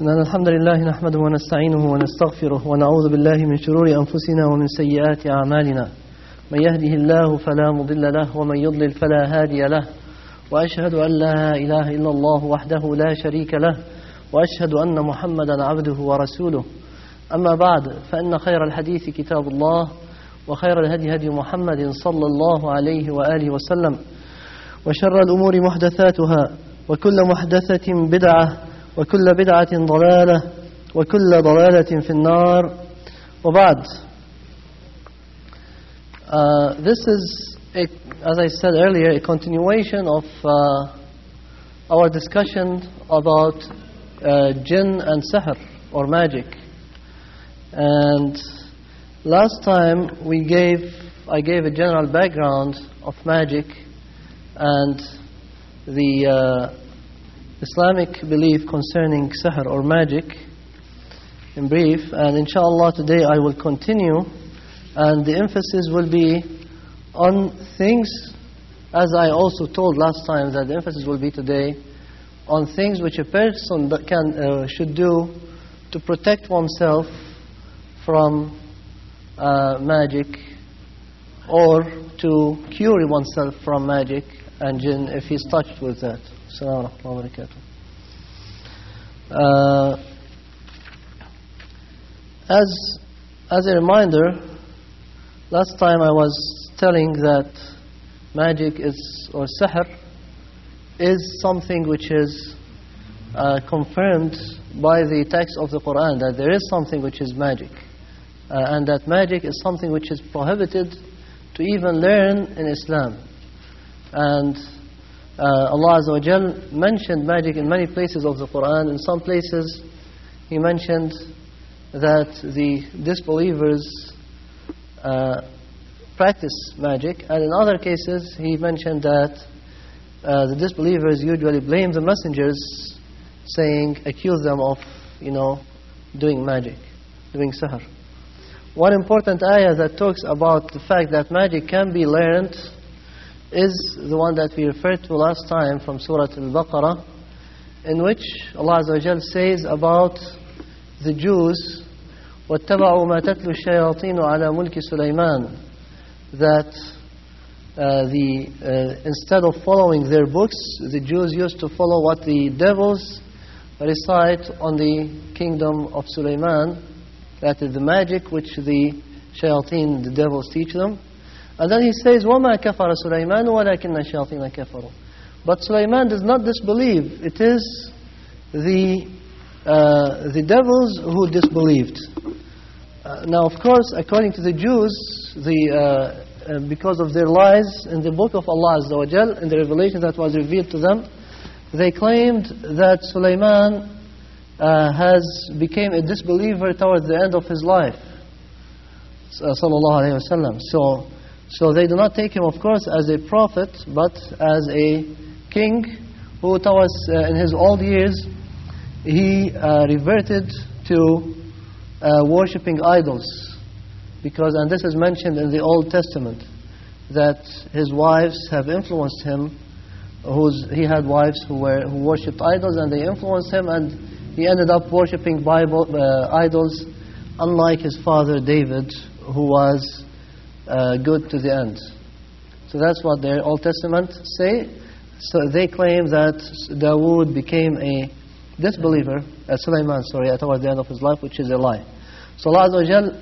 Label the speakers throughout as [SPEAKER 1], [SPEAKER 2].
[SPEAKER 1] الحمد لله نحمده ونستعينه ونستغفره ونعوذ بالله من شرور أنفسنا ومن سيئات أعمالنا من يهده الله فلا مضل له ومن يضلل فلا هادي له وأشهد أن لا إله إلا الله وحده لا شريك له وأشهد أن محمدا عبده ورسوله أما بعد فإن خير الحديث كتاب الله وخير الهدي هدي محمد صلى الله عليه وآله وسلم وشر الأمور محدثاتها وكل محدثة بدعة وكل بدعة ضلالة وكل ضلالة في النار وبعد. This is, as I said earlier, a continuation of our discussion about Jinn and Sihr, or magic. And last time I gave a general background of magic and the Islamic belief concerning sihr or magic in brief, and inshallah today I will continue, and the emphasis will be on things, as I also told last time that the emphasis will be today on things which a person should do to protect oneself from magic, or to cure oneself from magic and jinn if he's touched with that. Assalamu alaikum wa barakatuh. As a reminder, last time I was telling that magic or sihr is something which is confirmed by the text of the Qur'an, that there is something which is magic, and that magic is something which is prohibited to even learn in Islam. And Allah Azza wa Jal mentioned magic in many places of the Qur'an. In some places He mentioned that the disbelievers practice magic, and in other cases He mentioned that the disbelievers usually blame the messengers, accuse them of doing magic, doing sihr. One important ayah that talks about the fact that magic can be learned is the one that we referred to last time from Surah Al-Baqarah, in which Allah Azza wa Jal says about the Jews, وَاتَّبَعُوا مَا تَتْلُو الشَّيَاطِينُ عَلَى مُلْكِ سُلَيْمَانَ, that instead of following their books, the Jews used to follow what the devils recite on the kingdom of Sulaiman, that is the magic which the shayateen, the devils, teach them. And then He says, وَمَا كَفَرَ سُلَيْمَانُ وَلَكِنَّ الشَّيَاطِينَ كَفَرُوا. But Sulaiman does not disbelieve. It is the devils who disbelieved. Now, of course, according to the Jews, because of their lies in the book of Allah Azza wa Jal, in the revelation that was revealed to them, they claimed that Sulaiman became a disbeliever towards the end of his life, sallallahu alayhi wa sallam. So they do not take him, of course, as a prophet, but as a king who in his old years, he reverted to worshipping idols. And this is mentioned in the Old Testament, that his wives have influenced him. He had wives who worshipped idols, and they influenced him, and he ended up worshipping idols, unlike his father David, who was good to the end. So that's what their Old Testament say. So they claim that Dawood became a disbeliever, Sulaiman, towards the end of his life, which is a lie. So Allah Azza wa Jal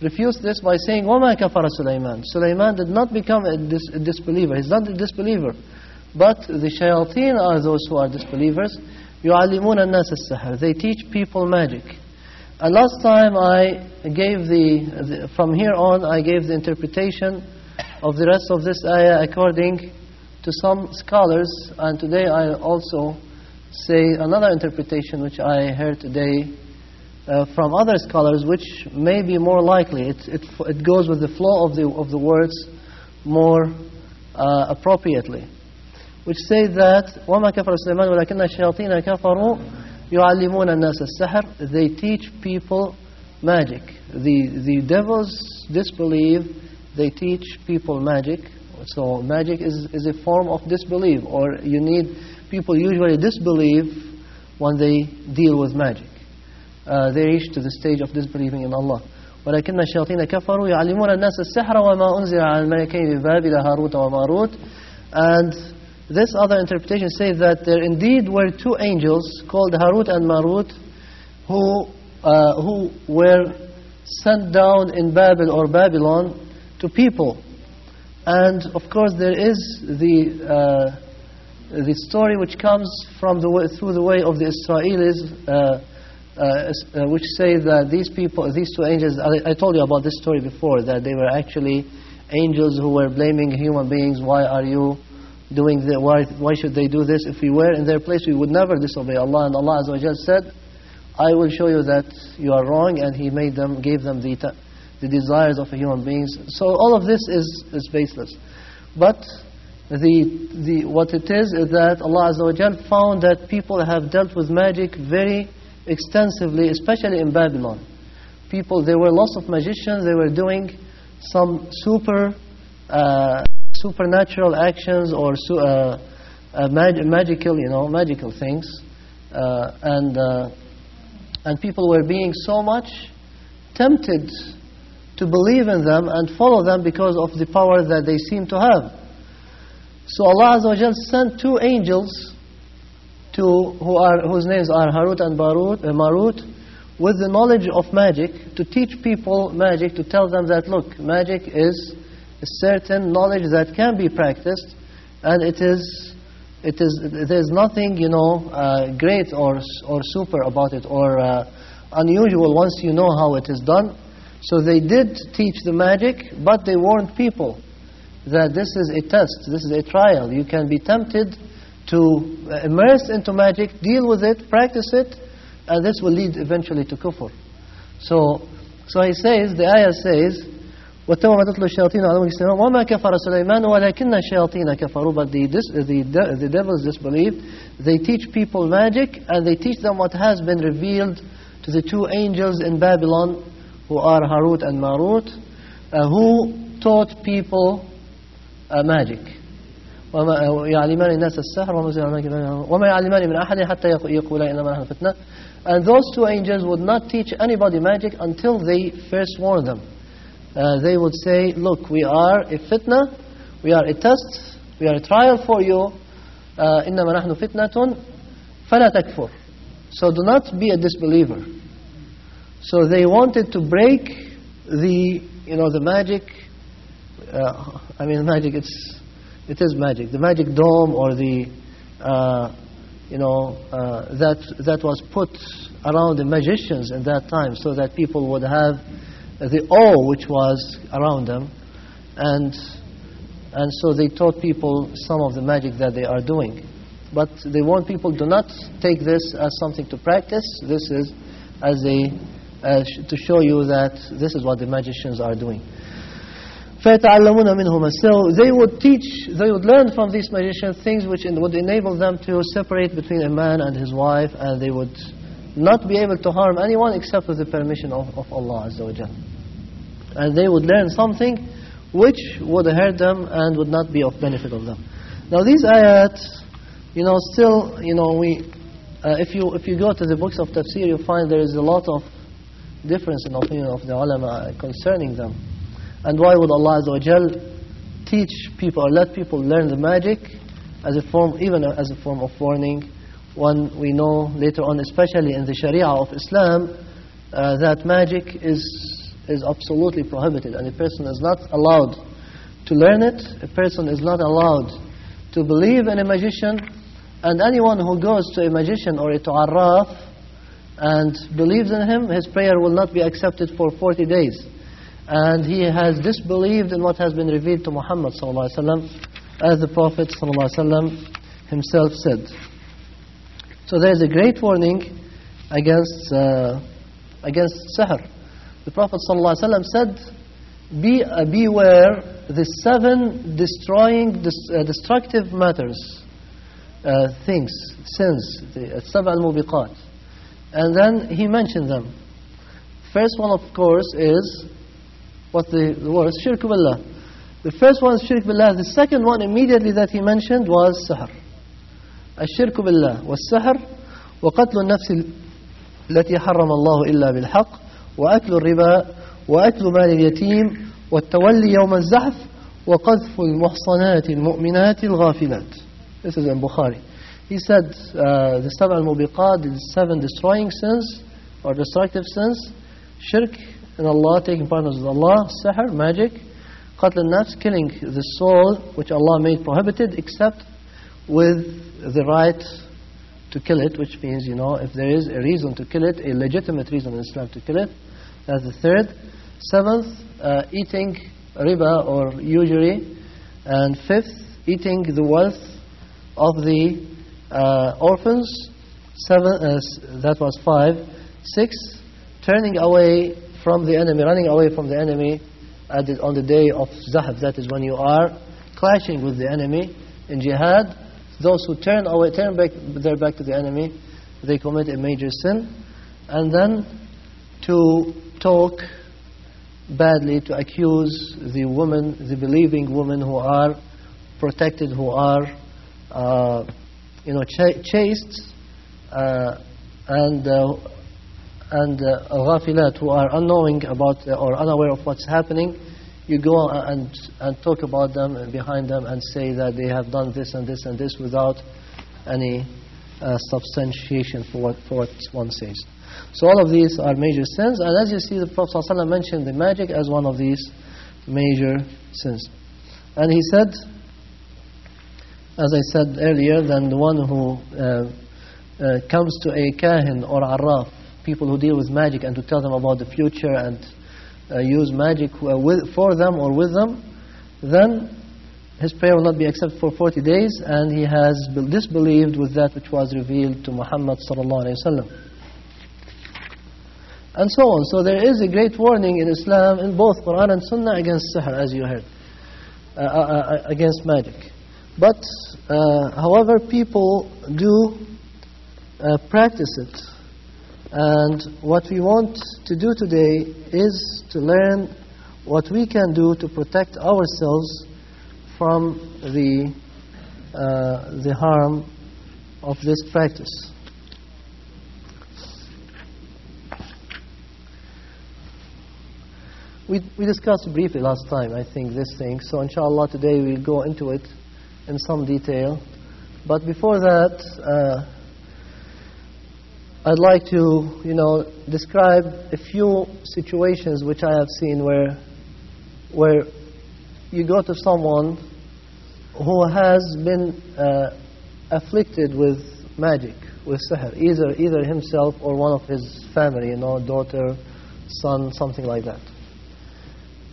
[SPEAKER 1] refused this by saying, وَمَا كَفَرَ Sulaiman. Sulaiman did not become a disbeliever. He's not a disbeliever. But the shayateen are those who are disbelievers. يُعَلِّمُونَ النَّاسَ السِّحْرَ. They teach people magic. And last time I gave from here on, I gave the interpretation of the rest of this ayah according to some scholars, and today I also say another interpretation which I heard today from other scholars, which may be more likely. It goes with the flow of the words more appropriately, which say that وَمَا كَفَرَ سُلَيْمَانُ وَلَكِنَّ الشَّيَاطِينَ كَفَرُوا يُعَلِّمُونَ النَّاسَ السِّحْرَ. They teach people magic. The devils disbelieve, they teach people magic. So magic is a form of disbelief, or people usually disbelieve when they deal with magic. They reach to the stage of disbelieving in Allah. ولكن الشياطين كفروا يعلمون الناس السحر وما أنزل على الملكين ببابل هاروت وماروت. And this other interpretation says that there indeed were two angels called Harut and Marut who were sent down in Babel or Babylon to people. And of course there is the story which comes from through the way of the Israelis, which say that these two angels, I told you about this story before, that they were actually angels who were blaming human beings. Why are you doing this? Why should they do this? If we were in their place, we would never disobey Allah. And Allah Azza wa Jal said, I will show you that you are wrong, and He gave them the desires of human beings. So all of this is baseless. But what it is that Allah Azza wa Jal found that people have dealt with magic very extensively, especially in Babylon. There were lots of magicians. They were doing some supernatural actions or magical things, and people were being so much tempted to believe in them and follow them because of the power that they seem to have. So Allah Azza wa Jal sent two angels whose names are Harut and Marut, with the knowledge of magic, to teach people magic, to tell them that, look, magic is a certain knowledge that can be practiced, and there's nothing, great or super about it, or unusual once you know how it is done. So they did teach the magic, but they warned people that this is a test, this is a trial. You can be tempted to immerse into magic, deal with it, practice it, and this will lead eventually to kufr. So he says, the ayah says, وَاتَّبَعُوا مَا تَتْلُو الشَّيَاطِينُ عَلَى مُلْكِ سُلَيْمَانَ وَمَا كَفَرَ سُلَيْمَانُ وَلَكِنَّ الشَّيَاطِينَ كَفَرُوا. But the devils disbelieve. They teach people magic, and they teach them what has been revealed to the two angels in Babylon, who are Harut and Marut, who taught people magic. وَمَا يَعْلِمَانِ النَّاسَ السَّحْرَ وَمَا يَعْلِمَانِ مِنْ أَحَدٍ حَتَّى يَقُولَا إِنَّمَا نَحْنُ فِتْنَةٌ. And those two angels would not teach anybody magic until they first warn them. They would say, look, we are a fitna, we are a test, we are a trial for you. إِنَّمَا نَحْنُ فِتْنَةٌ فَلَا تَكْفُرْ. So do not be a disbeliever. So they wanted to break the magic. Magic, it is magic. The magic dome, or that was put around the magicians in that time, so that people would have the awe which was around them, and so they taught people some of the magic that they are doing. But they want people, do not take this as something to practice. This is to show you that this is what the magicians are doing. فَيَتَعَلَّمُونَ مِنْهُمَا. So they would learn from these magicians things which would enable them to separate between a man and his wife, and they would not be able to harm anyone except with the permission of Allah Azza wa Jal. And they would learn something which would hurt them and would not be of benefit of them. Now these ayat, still, if you go to the books of tafsir, you find there is a lot of difference in opinion of the ulama concerning them. And why would Allah Azza wa Jal teach people or let people learn the magic even as a form of warning, when we know later on, especially in the Sharia of Islam, that magic is absolutely prohibited, and a person is not allowed to learn it. A person is not allowed to believe in a magician, and anyone who goes to a magician or to Arraf and believes in him, his prayer will not be accepted for 40 days. And he has disbelieved in what has been revealed to Muhammad sallallahu alaihi wasallam, as the Prophet sallallahu alaihi wasallam himself said. So there is a great warning against sihr. The Prophet sallallahu alaihi wasallam said, beware the 7 destructive matters, things, sins, the 7 al-mubiqat. And then he mentioned them. First one, of course, is what the word shirk billah. The first one is shirk billah. The second one immediately that he mentioned was sihr. Ash-shirk billah was sihr, وقتل النفس التي حرم الله إلا بالحق وأكل الربا وأكل مال اليتيم والتولي يوم الزحف وقذف المحصنات المؤمنات الغافلات. This is in Bukhari. He said the 7 al-mubiqat, the 7 destroying sins or destructive sins: shirk in Allah, taking partners with Allah; sihr, magic; qatl al-nafs, killing the soul which Allah made prohibited except with the right to kill it, which means, if there is a reason to kill it, a legitimate reason in Islam to kill it. That's the 3rd. 7th, eating riba or usury. And 5th, eating the wealth of the orphans. That was 5. 6th, turning away from the enemy, running away from the enemy on the day of Zahf. That is when you are clashing with the enemy in jihad. Those who turn their back to the enemy, they commit a major sin. And then to talk badly, to accuse the women, the believing women who are protected, who are chaste, and ghafilat, who are unknowing about or unaware of what's happening. You go and talk about them and behind them and say that they have done this and this and this without any substantiation for what one says. So all of these are major sins, and as you see, the Prophet ﷺ mentioned the magic as one of these major sins. And he said, as I said earlier, then the one who comes to a kahin or arraf, people who deal with magic, and to tell them about the future and use magic for them or with them, then his prayer will not be accepted for 40 days, and he has disbelieved with that which was revealed to Muhammad sallallahu alaihi wasallam. And so on. So there is a great warning in Islam, in both Qur'an and Sunnah, against sihr, as you heard, against magic. But, however, people do practice it. And what we want to do today is to learn what we can do to protect ourselves from the harm of this practice. We discussed briefly last time, I think, this thing. So inshallah today we'll go into it in some detail. But before that, I'd like to, describe a few situations which I have seen where you go to someone who has been afflicted with magic, with sihr, either himself or one of his family, daughter, son, something like that.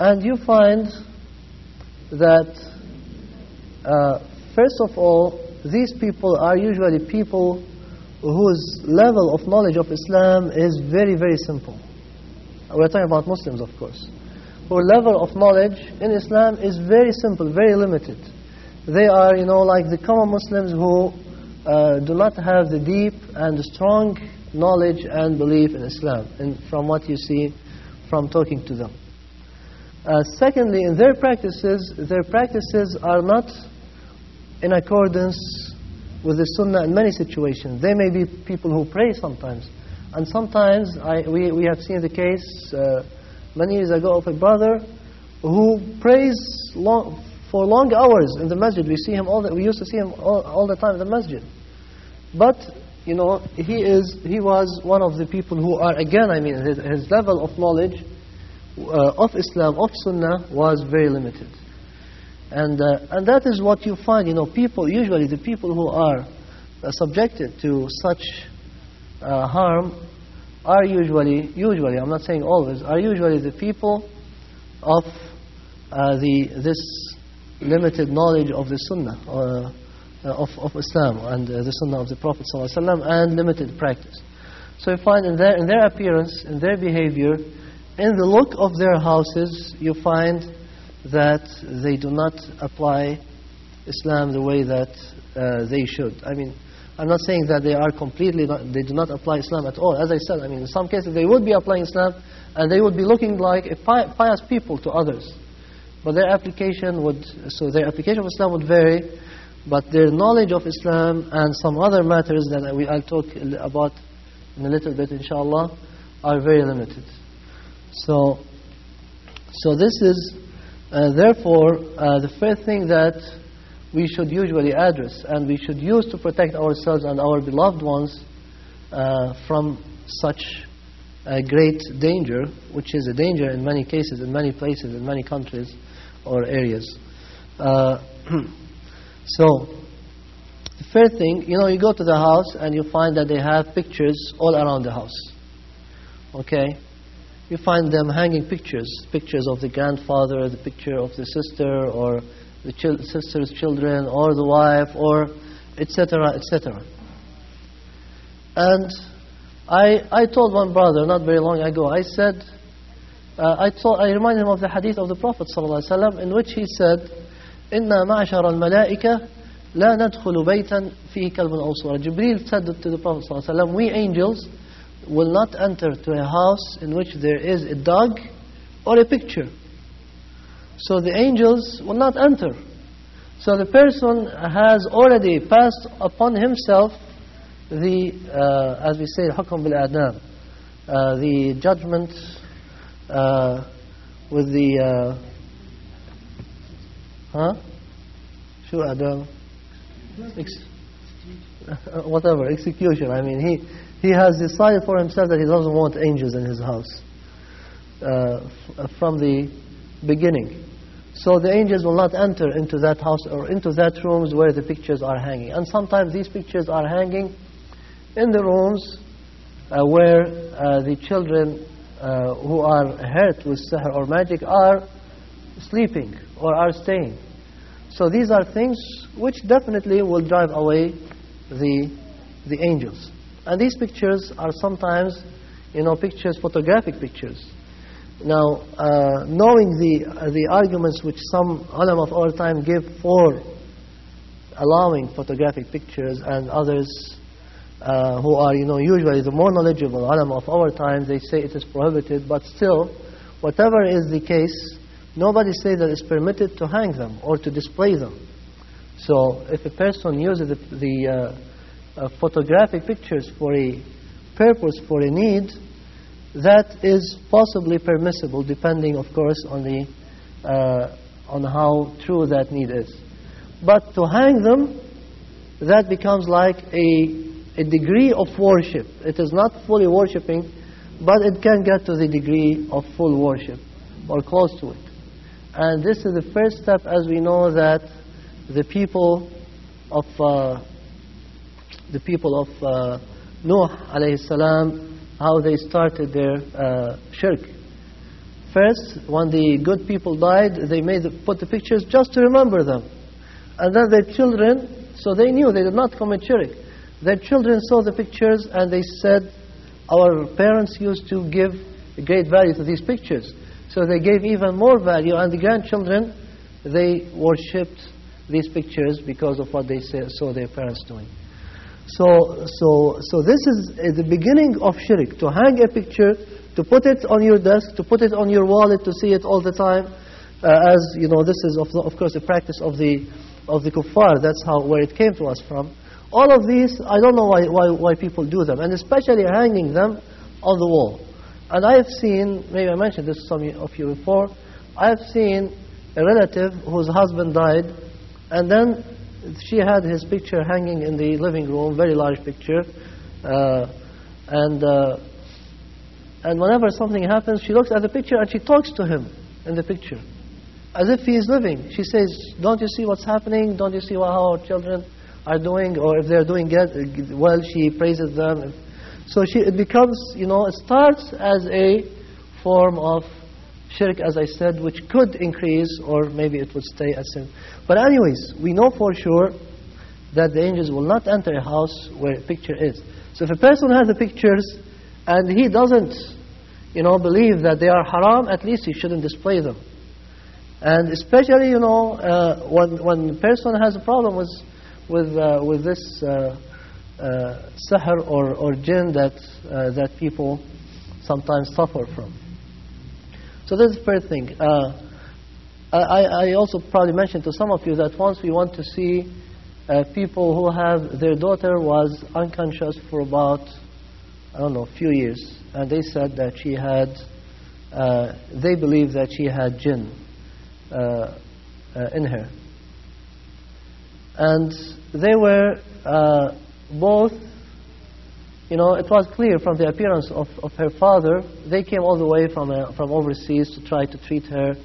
[SPEAKER 1] And you find that, first of all, these people are usually people whose level of knowledge of Islam is very, very simple. We're talking about Muslims, of course. Whose level of knowledge in Islam is very simple, very limited. They are, like the common Muslims who do not have the deep and strong knowledge and belief in Islam, from what you see from talking to them. Secondly, in their practices are not in accordance with the Sunnah in many situations. They may be people who pray sometimes. And sometimes we have seen the case many years ago of a brother who prays for long hours in the masjid. We used to see him all the time in the masjid. But, he was one of the people who are, again, his level of knowledge of Islam, of Sunnah, was very limited. And that is what you find, people, usually the people who are subjected to such harm are usually, I'm not saying always, are usually the people of this limited knowledge of the Sunnah, of Islam, and the Sunnah of the Prophet ﷺ, and limited practice. So you find in their appearance, in their behavior, in the look of their houses, you find that they do not apply Islam the way that they should. I'm not saying that they do not apply Islam at all. As I said, in some cases they would be applying Islam and they would be looking like a pious people to others. But their application of Islam would vary but their knowledge of Islam and some other matters that I'll talk about in a little bit, inshallah, are very limited. So this is, therefore, the first thing that we should usually address and we should use to protect ourselves and our beloved ones from such a great danger, which is a danger in many cases, in many places, in many countries or areas. So, the first thing, you go to the house and you find that they have pictures all around the house. Okay? You find them hanging pictures of the grandfather, the picture of the sister, or the sister's children, or the wife, or etc., etc. And I told one brother not very long ago, I said, I reminded him of the hadith of the Prophet ﷺ, in which he said, إِنَّا مَعْشَرَ الْمَلَائِكَةِ لَا نَدْخُلُ بَيْتًا فِيهِ كَلْبٌ أَوْ صُورَةٌ. Jibreel said to the Prophet ﷺ, we angels will not enter to a house in which there is a dog or a picture. So the angels will not enter. So the person has already passed upon himself the, as we say, حكم بالآداب, the judgment with the, شو آداب? Whatever, execution. I mean, he has decided for himself that he doesn't want angels in his house from the beginning. So the angels will not enter into that house or into that rooms where the pictures are hanging. And sometimes these pictures are hanging in the rooms where the children who are hurt with sihr or magic are sleeping or are staying. So these are things which definitely will drive away the angels. And these pictures are sometimes, pictures, photographic pictures. Now, knowing the arguments which some ulama of our time give for allowing photographic pictures, and others who are, usually the more knowledgeable ulama of our time, they say it is prohibited. But still, whatever is the case, nobody says that it's permitted to hang them or to display them. So, if a person uses the photographic pictures for a purpose, for a need, that is possibly permissible, depending, of course, on how true that need is. But to hang them, that becomes like a degree of worship. It is not fully worshipping, but it can get to the degree of full worship, or close to it. And this is the first step, as we know, that the people of Nuh alayhi salam, how they started their shirk. First, when the good people died, they put the pictures just to remember them. And then their children, so they knew they did not commit shirk. Their children saw the pictures and they said, our parents used to give great value to these pictures. So they gave even more value, and the grandchildren, they worshipped these pictures because of what they saw their parents doing. So this is the beginning of shirk, to hang a picture, to put it on your desk, to put it on your wallet, to see it all the time. As this is of course a practice of the kuffar. That's where it came to us from. All of these, I don't know why people do them, and especially hanging them on the wall. And I have seen, maybe I mentioned this to some of you before, I have seen a relative whose husband died, and then she had his picture hanging in the living room, very large picture, and whenever something happens, she looks at the picture and she talks to him in the picture, as if he is living. She says, don't you see what's happening? Don't you see how our children are doing? Or if they're doing well, she praises them. So it becomes, it starts as a form of shirk, as I said, which could increase, or maybe it would stay as sin. But anyways, we know for sure that the angels will not enter a house where a picture is. So if a person has the pictures and he doesn't, believe that they are haram, at least he shouldn't display them. And especially, when a person has a problem with this sihr or jinn that people sometimes suffer from. So this is the first thing. I also probably mentioned to some of you that once we want to see people who have their daughter was unconscious for about, I don't know, a few years. And they said that she had, they believed that she had Jinn in her. And they were both, you know, it was clear from the appearance of her father. They came all the way from overseas to try to treat her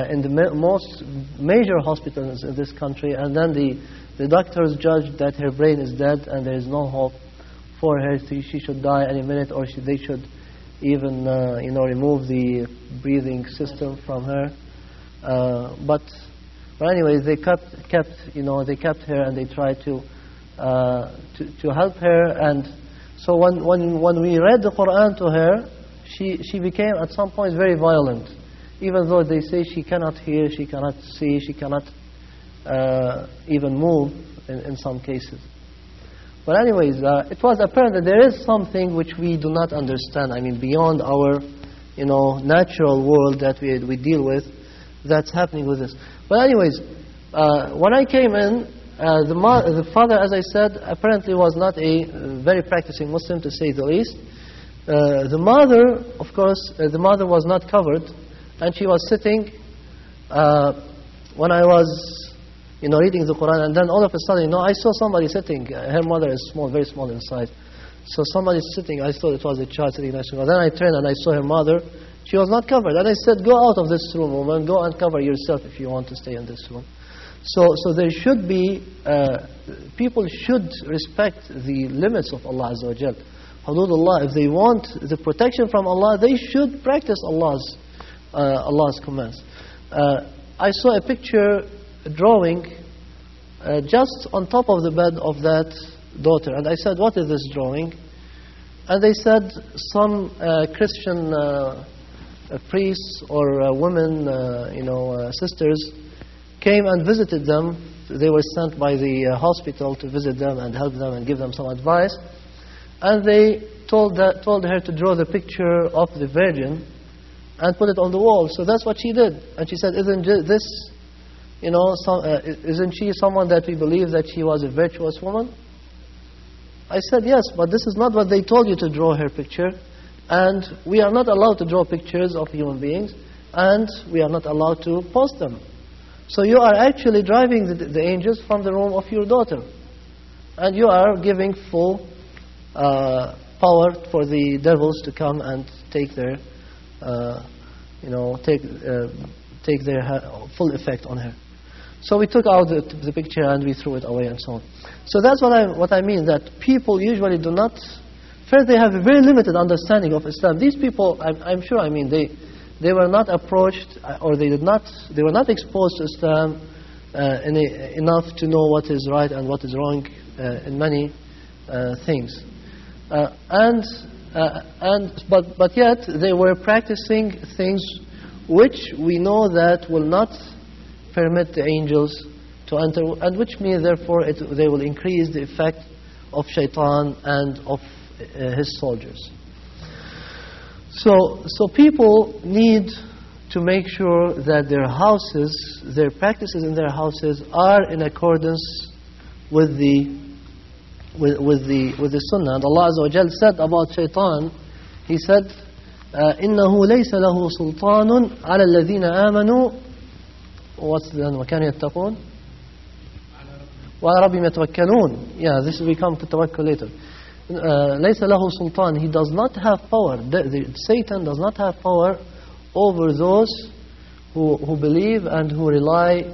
[SPEAKER 1] in the most major hospitals in this country. And then the doctors judged that her brain is dead and there is no hope for her. She should die any minute, or they should even, you know, remove the breathing system from her. But anyway, they kept her, and they tried to help her. And so when we read the Qur'an to her, she became at some point very violent, even though they say she cannot hear, she cannot see, she cannot even move in some cases. But anyways, it was apparent that there is something which we do not understand. I mean, beyond our, you know, natural world that we deal with, that's happening with this. But anyways, when I came in, the father, as I said, apparently was not a very practicing Muslim, to say the least. The mother, of course, the mother was not covered, and she was sitting when I was, you know, reading the Qur'an, and then all of a sudden, you know, I saw somebody sitting. Her mother is small, very small in size. So somebody sitting, I thought it was a child sitting next to her. Then I turned and I saw her mother. She was not covered. And I said, go out of this room, woman. Go and cover yourself if you want to stay in this room. So there should be, people should respect the limits of Allah Azza wa Jal. Hududullah, if they want the protection from Allah, they should practice Allah's commands. I saw a picture, a drawing, just on top of the bed of that daughter. And I said, what is this drawing? And they said some Christian priests or women, sisters, came and visited them. They were sent by the hospital to visit them and help them and give them some advice. And they told her to draw the picture of the Virgin and put it on the wall. So that's what she did. And she said, isn't this, isn't she someone that we believe that she was a virtuous woman? I said, yes, but this is not what they told you to draw her picture. And we are not allowed to draw pictures of human beings, and we are not allowed to post them. So you are actually driving the angels from the room of your daughter. And you are giving full power for the devils to come and take their, take their full effect on her. So we took out the picture and we threw it away and so on. So that's what I mean, that people usually do not, first they have a very limited understanding of Islam. These people, I'm sure, they were not approached, or they were not exposed to Islam enough to know what is right and what is wrong in many things. But yet they were practicing things which we know that will not permit the angels to enter, and which means therefore they will increase the effect of shaitan and of his soldiers. So people need to make sure that their houses, their practices in their houses are in accordance with the Sunnah. And Allah Azza wa Jal said about shaitan, He said, إِنَّهُ لَيْسَ لَهُ سُلْطَانٌ عَلَى الَّذِينَ آمَنُوا وَكَانُوا يَتَّقُونَ وَعَلَى رَبِّهِمْ يَتَوَكَّلُونَ. Yeah, this will come to tawakkul later. لَيْسَ لَهُ سُلْطَانٌ. He does not have power. Satan does not have power over those who believe and who rely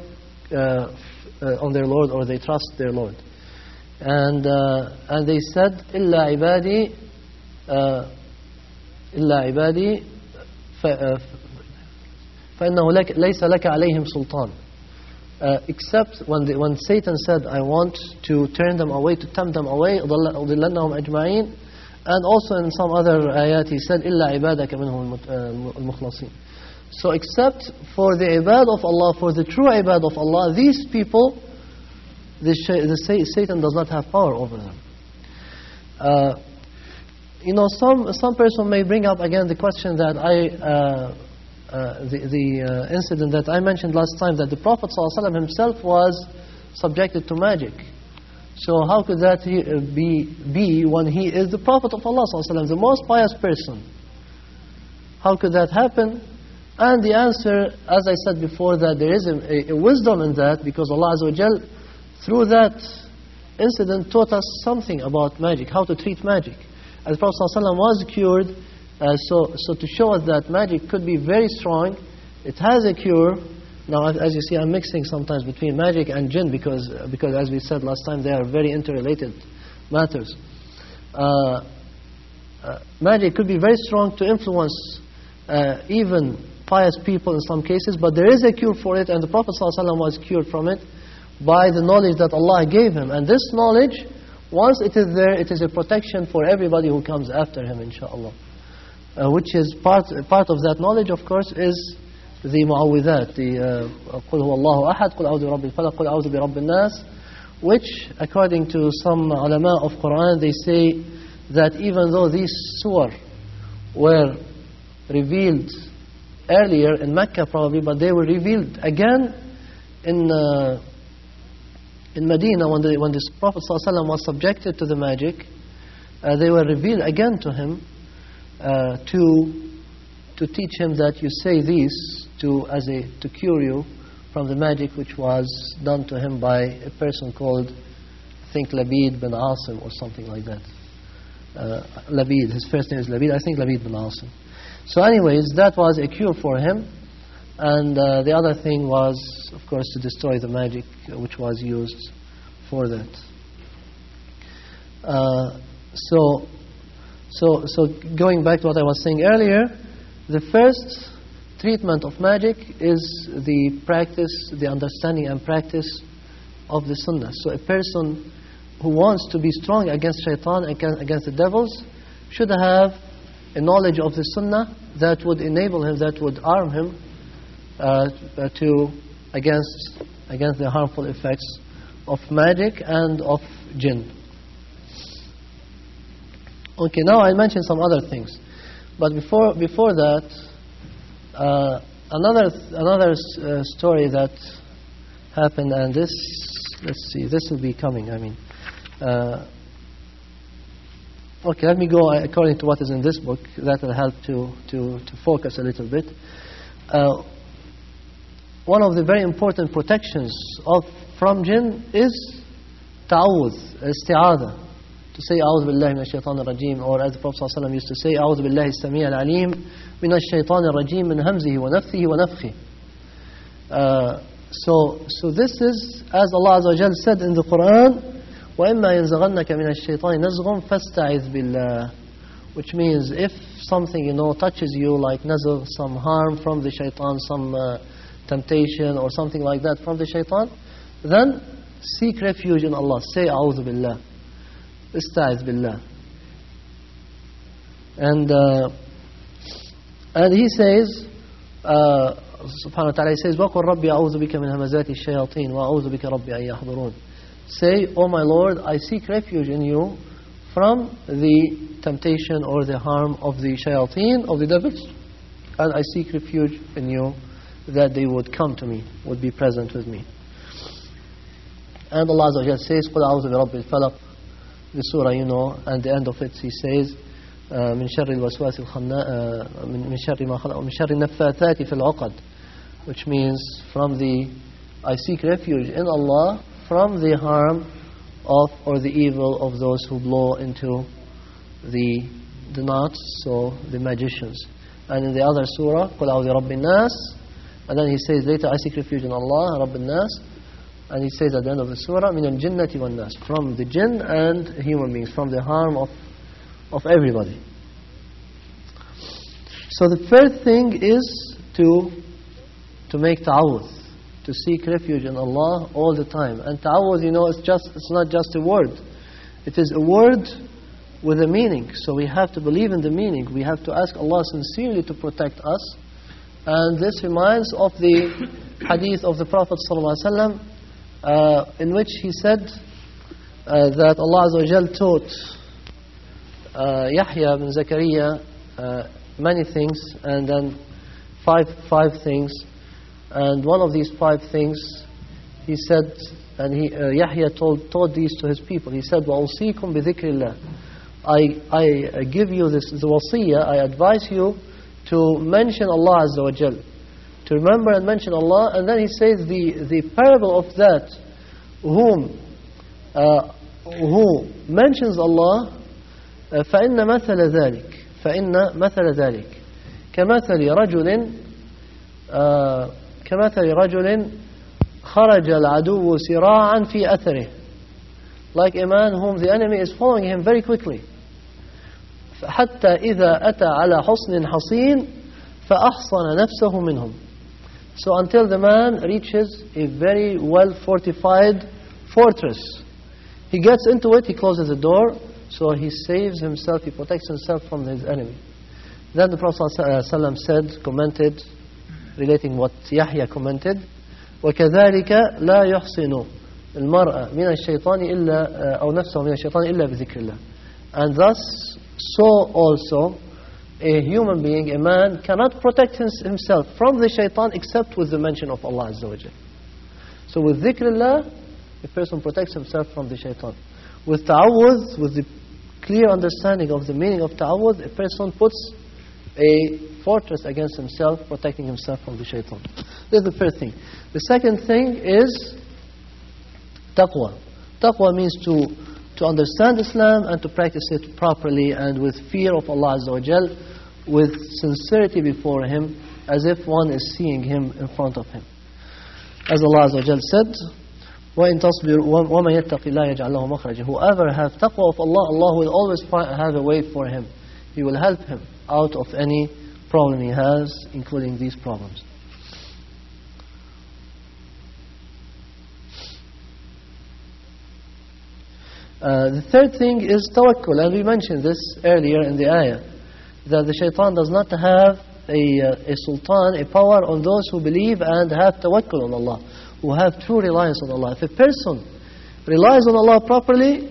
[SPEAKER 1] on their Lord, or they trust their Lord. And they said, إِلَّا عِبَادِي فَإِنَّهُ لَيْسَ لَكَ عَلَيْهِمْ سُلْطَانٌ. Except when Satan said, I want to turn them away, to tempt them away, أُضِلَّنَّهُمْ أَجْمَعِينَ. And also in some other ayat he said, إِلَّا عِبَادَكَ مِنْهُمُ الْمُخْلَصِينَ. So except for the ibad of Allah, for the true ibad of Allah, these people, Satan does not have power over them. Some person may bring up again the question that the incident that I mentioned last time, that the Prophet ﷺ himself was subjected to magic. So how could that be when he is the Prophet of Allah ﷺ, the most pious person? How could that happen? And the answer, as I said before, that there is a wisdom in that, because Allah Azza wa Jal, through that incident, taught us something about magic, how to treat magic. As the Prophet ﷺ was cured, so to show us that magic could be very strong, it has a cure. Now, as you see, I'm mixing sometimes between magic and jinn, because as we said last time, they are very interrelated matters. Magic could be very strong to influence even pious people in some cases, but there is a cure for it, and the Prophet ﷺ was cured from it by the knowledge that Allah gave him. And this knowledge, once it is there, it is a protection for everybody who comes after him, inshaAllah. Which is part of that knowledge, of course, is the mu'awwidhat, the قُلْ هُوَ اللَّهُ أَحَدْ قُلْ أَعُوذُ بِرَبِّ الْفَلَقِ قُلْ أَعُوذُ بِرَبِّ النَّاسِ, which, according to some ulama of Qur'an, they say that even though these surah were revealed earlier in Mecca probably, but they were revealed again in Medina when the Prophet ﷺ was subjected to the magic. They were revealed again to him to teach him that you say these to cure you from the magic which was done to him by a person called, I think, Labid bin Asim or something like that. Labid, his first name is Labid, I think Labid bin Asim. So anyways, that was a cure for him. And the other thing was, of course, to destroy the magic which was used for that. So going back to what I was saying earlier, the first treatment of magic is the practice, the understanding and practice of the sunnah. So a person who wants to be strong against shaitan, against the devils, should have a knowledge of the sunnah that would enable him, that would arm him against the harmful effects of magic and of jinn. Okay, now I mentioned some other things, but before that, another story that happened, and this, let's see, this will be coming. I mean, okay, let me go according to what is in this book. That will help to focus a little bit. One of the very important protections from jinn is ta'awudh, isti'adha. To say أعوذ بالله من الشيطان الرجيم, or as the Prophet ﷺ used to say, أعوذ بالله السميع العليم من الشيطان الرجيم من همزه ونفثه ونفخه. So this is, as Allah Azza wa Jal said in the Qur'an, وَإِمَّا يَنزَغَنَّكَ مِنَ الشَّيْطَانِ نَزْغٌ فَاسْتَعِذْ بِاللَّهِ, which means if something touches you like nazgh, some harm from the shaitan, some temptation or something like that from the shaitan, then seek refuge in Allah. Say أعوذ بالله, استعذ بالله. And he says, subhanahu wa ta'ala, he says, وَقُلْ رَبِّي أَعُوذُ بِكَ مِنْ هَمَزَاتِ الشَّيَاطِينِ وَأَعُوذُ بِكَ رَبِّي أَنْ يَحْضُرُونَ. Say, oh my Lord, I seek refuge in you from the temptation or the harm of the shayateen, of the devils, and I seek refuge in you that they would come to me, would be present with me. And Allah Azza wa Jalla says, قُلْ أَعُوذُ بِرَبِّ الْفَلَقِ. The surah, and the end of it, he says, من شر الوسواس الخناس من شر ما خلق ومن شر النفاثات في العقد, which means I seek refuge in Allah from the harm of, or the evil of those who blow into the knots, so the magicians. And in the other surah, قُلْ أَعُوذُ بِرَبِّ النَّاسِ, and then he says later, I seek refuge in Allah, رَبِّ النَّاسِ. And he says at the end of the surah, مِنَ الْجِنَّةِ وَالنَّاسِ, from the jinn and human beings, from the harm of everybody. So the first thing is to make ta'awudh, to seek refuge in Allah all the time. And ta'awudh, it's not just a word. It is a word with a meaning. So we have to believe in the meaning. We have to ask Allah sincerely to protect us. And this reminds of the hadith of the Prophet ﷺ, in which he said that Allah Azza wa Jal taught Yahya bin Zakaria many things, and then five things. And one of these 5 things, he said and Yahya taught these to his people. He said, وَأُوصِيكُمْ بِذِكْرِ اللَّهِ. I give you the wasiyah, I advise you to mention Allah Azza wa Jal, to remember and mention Allah. And then he says the parable of that who mentions Allah, فإن مثل ذلك كمثل رجل خرج العدو سراعا في أثره, like a man whom the enemy is following him very quickly. حتى إذا أتى على حصن حصين فأحصن نفسه منهم. So until the man reaches a very well fortified fortress, he gets into it, he closes the door, so he saves himself, he protects himself from his enemy. Then the Prophet ﷺ said, commented, relating what Yahya commented, وَكَذَلِكَ لَا يُحْصِنُ الْمَرْأَ مِنَ الشَّيْطَانِ إِلَّا أَوْ نَفْسَهُ مِنَ الشَّيْطَانِ إِلَّا بِذِكْرِ اللَّهِ. And thus, so also, a human being, a man, cannot protect himself from the shaitan except with the mention of Allah Azza wa Jal. So with dhikrullah, a person protects himself from the shaitan. With ta'awudh, with the clear understanding of the meaning of ta'awudh, a person puts a fortress against himself, protecting himself from the shaitan. This is the first thing. The second thing is taqwa. Taqwa means to understand Islam and to practice it properly and with fear of Allah Azza wa Jal, with sincerity before Him, as if one is seeing Him in front of him. As Allah Azza wa Jal said, وَإِن تَصْبِرُوا وَمَن يَتَّقِ اللَّهَ يَجْعَل لَهُ مَخْرَجًا. Whoever has taqwa of Allah, Allah will always have a way for him. He will help him out of any problem he has, including these problems. The third thing is tawakkul, and we mentioned this earlier in the ayah, that the shaitan does not have a sultan, a power on those who believe and have tawakkul on Allah, who have true reliance on Allah. If a person relies on Allah properly,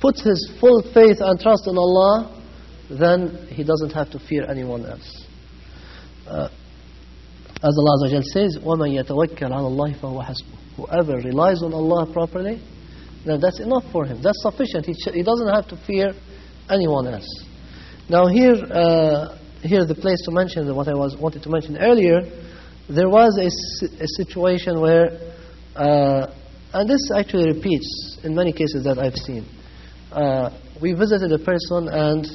[SPEAKER 1] puts his full faith and trust in Allah, then he doesn't have to fear anyone else. As Allah Azza wa Jal says, وَمَنْ يَتَوَكَّلْ عَلَى اللَّهِ فَهُوَ حَسْبُهُ. Whoever relies on Allah properly, then that's enough for him. That's sufficient. He doesn't have to fear anyone else. Now here the place to mention what I wanted to mention earlier. There was a situation where, and this actually repeats in many cases that I've seen. We visited a person and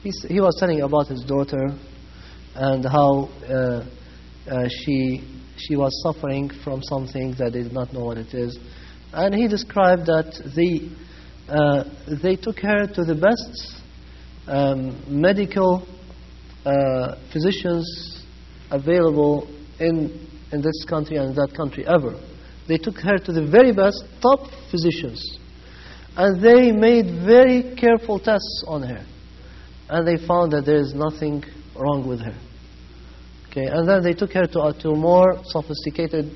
[SPEAKER 1] he was telling about his daughter and how she was suffering from something that they did not know what it is. And he described that they took her to the best medical physicians available in this country and that country ever. They took her to the very best top physicians, and they made very careful tests on her, and they found that there is nothing wrong with her. Okay, and then they took her to more sophisticated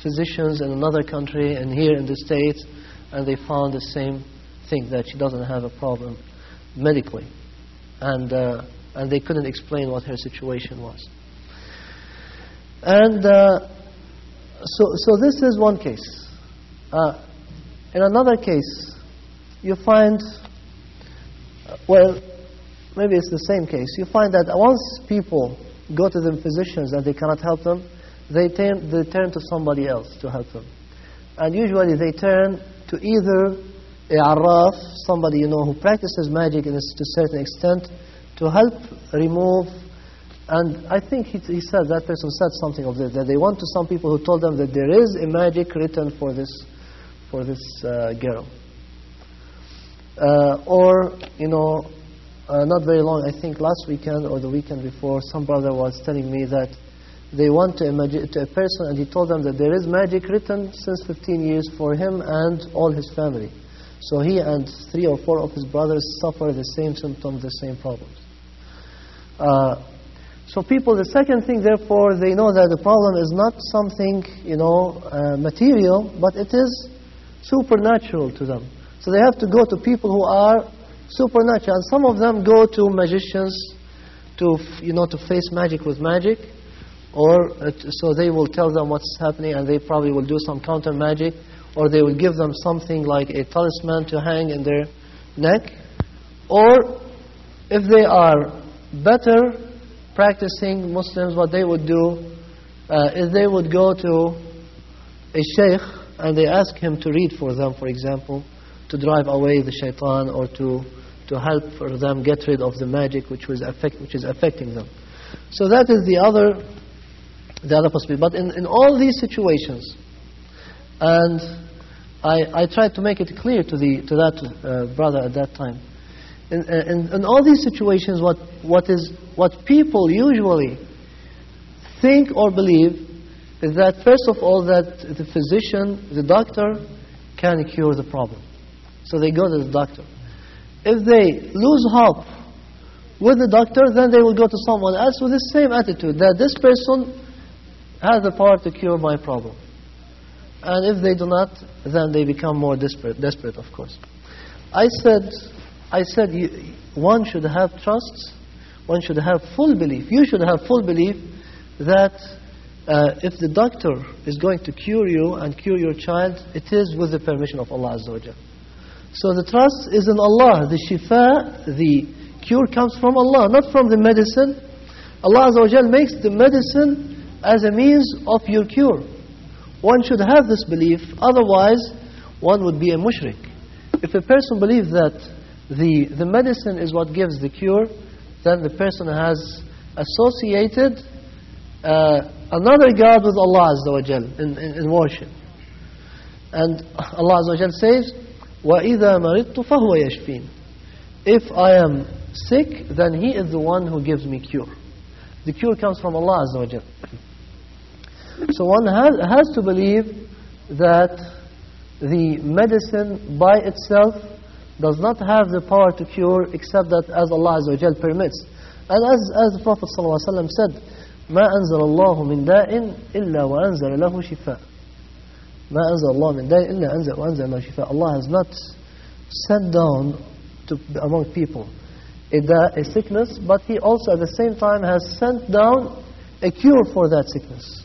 [SPEAKER 1] physicians in another country and here in the States, and they found the same thing, that she doesn't have a problem medically, and they couldn't explain what her situation was. And so this is one case. In another case, you find, well, maybe it's the same case. You find that once people go to the physicians and they cannot help them, they turn to somebody else to help them. And usually they turn to either a arraf, somebody who practices magic to a certain extent, to help remove. And I think he said, that person said something of this, that they went to some people who told them that there is a magic written for this girl. Not very long, I think last weekend or the weekend before, some brother was telling me that they went to a person and he told them that there is magic written since 15 years for him and all his family. So he and 3 or 4 of his brothers suffer the same symptoms, the same problems. So people, the second thing, therefore, they know that the problem is not something, material, but it is supernatural to them. So they have to go to people who are supernatural. And some of them go to magicians to face magic with magic, or so they will tell them what's happening, and they probably will do some counter magic, or they would give them something like a talisman to hang in their neck. Or if they are better practicing Muslims, what they would do is they would go to a sheikh and they ask him to read for them, for example, to drive away the shaitan, or to help for them get rid of the magic which is affecting them. So that is the other possibility. But in all these situations, and I tried to make it clear to that brother at that time, in all these situations, what people usually think or believe is that, first of all, that the physician, the doctor, can cure the problem. So they go to the doctor. If they lose hope with the doctor, then they will go to someone else with the same attitude, that this person has the power to cure my problem. And if they do not, then they become more desperate, of course. I said, one should have trust, one should have full belief. You should have full belief that if the doctor is going to cure you and cure your child, it is with the permission of Allah Azza wa Jal. So the trust is in Allah. The shifa, the cure, comes from Allah, not from the medicine. Allah Azza wa Jal makes the medicine as a means of your cure. One should have this belief, otherwise one would be a mushrik. If a person believes that the medicine is what gives the cure, then the person has associated another God with Allah Azza wa Jal in worship. And Allah Azza wa Jal says, وَإِذَا مَرِضْتُ فَهُوَ يَشْفِينَ. If I am sick, then He is the one who gives me cure. The cure comes from Allah Azza wa Jal. So one has to believe that the medicine by itself does not have the power to cure, except that as Allah Azza wa Jal permits. And as the Prophet ﷺ said, مَا أَنزَلَ اللَّهُ مِنْ دَاءٍ إِلَّا وَأَنزَلَ لَهُ شِفَاءً. مَا أَنزَلَ اللَّهُ مِنْ دَاءٍ إِلَّا وَأَنزَلَ لَهُ شِفَاءً. Allah has not sent down among people a sickness, but He also at the same time has sent down a cure for that sickness.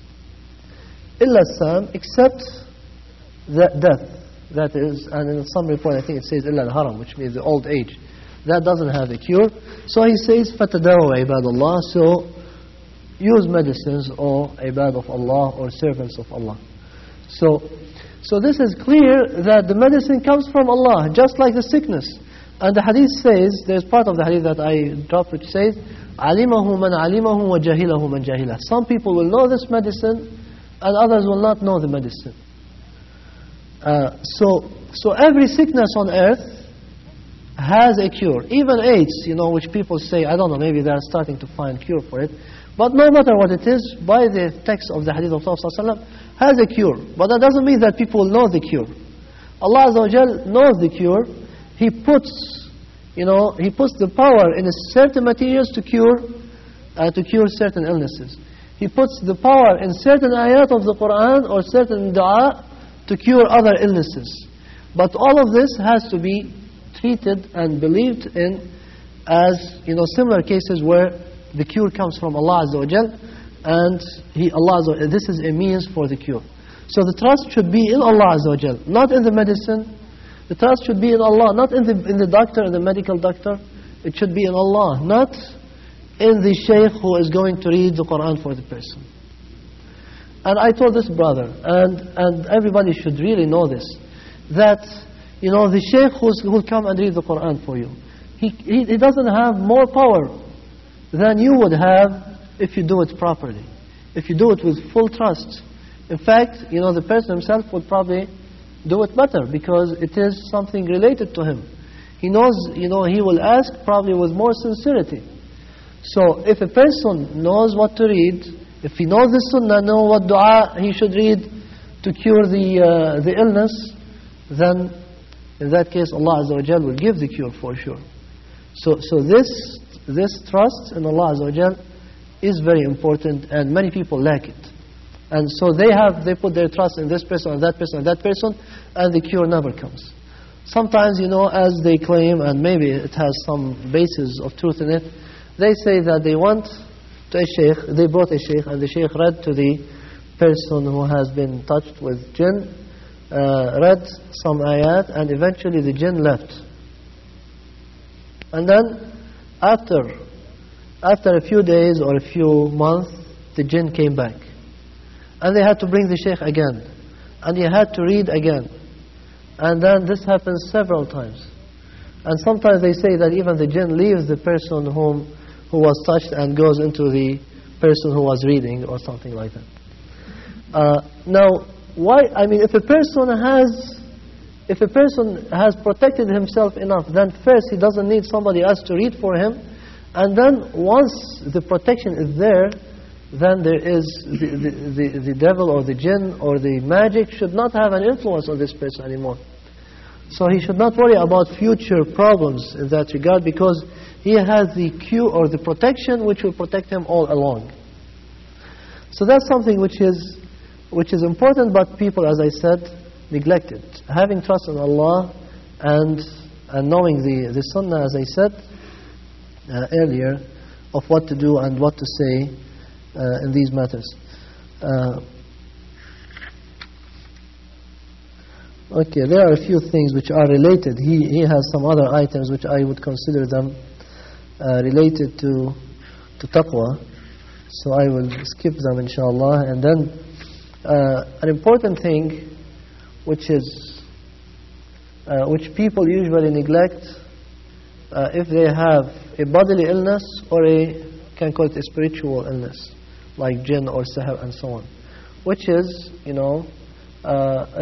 [SPEAKER 1] إِلَّا السَّام, except that death. That is, and in some report I think it says إِلَّا الْهَرَم, which means the old age. That doesn't have a cure. So He says, فَتَدَاوَ عِبَادَ اللَّهِ. So use medicines, or ibad of Allah, or servants of Allah. So this is clear that the medicine comes from Allah, just like the sickness. And the hadith says, there's part of the hadith that I dropped which says, عَلِمَهُ مَنْ عَلِمَهُ وَجَهِلَهُ مَنْ جَهِلَهُ. Some people will know this medicine, and others will not know the medicine. So every sickness on earth has a cure. Even AIDS, which people say, I don't know, maybe they're starting to find cure for it. But no matter what it is, by the text of the hadith of Prophet ﷺ, has a cure. But that doesn't mean that people know the cure. Allah Azza wa Jal knows the cure. He puts the power in certain materials to cure certain illnesses. He puts the power in certain ayat of the Qur'an or certain dua to cure other illnesses. But all of this has to be treated and believed in as similar cases where the cure comes from Allah Azza wa Jal, and this is a means for the cure. So the trust should be in Allah Azza wa Jal, not in the medicine. The trust should be in Allah, not in the doctor, in the medical doctor. It should be in Allah, not in the sheikh who is going to read the Qur'an for the person. And I told this brother, and everybody should really know this, that the sheikh who will come and read the Qur'an for you, he doesn't have more power than you would have if you do it properly, if you do it with full trust. In fact, the person himself would probably do it better, because it is something related to him. He knows, he will ask probably with more sincerity. So if a person knows what to read, if he knows the sunnah, knows what dua he should read to cure the illness, then in that case Allah Azza wa Jal will give the cure for sure. So this trust in Allah Azza wa Jal is very important, and many people lack it. And so they put their trust in this person and that person and that person, and the cure never comes. Sometimes, as they claim, and maybe it has some basis of truth in it, they say that they went to a sheikh, they brought a sheikh, and the sheikh read to the person who has been touched with jinn, read some ayat, and eventually the jinn left. And then after a few days or a few months, the jinn came back. And they had to bring the sheikh again. And he had to read again. And then this happens several times. And sometimes they say that even the jinn leaves the person who was touched and goes into the person who was reading or something like that. Now, why? I mean, if a person has protected himself enough, then first he doesn't need somebody else to read for him. And then once the protection is there, then there is the devil or the jinn or the magic should not have an influence on this person anymore. So he should not worry about future problems in that regard, because he has the cure or the protection which will protect him all along. So that's something which is important, but people, as I said, neglect it. Having trust in Allah and knowing the sunnah, as I said earlier, of what to do and what to say in these matters. Okay, there are a few things which are related. He has some other items which I would consider them related to taqwa. So I will skip them, inshallah. And then an important thing which people usually neglect if they have a bodily illness or can call it a spiritual illness, like jinn or sihr and so on, which is,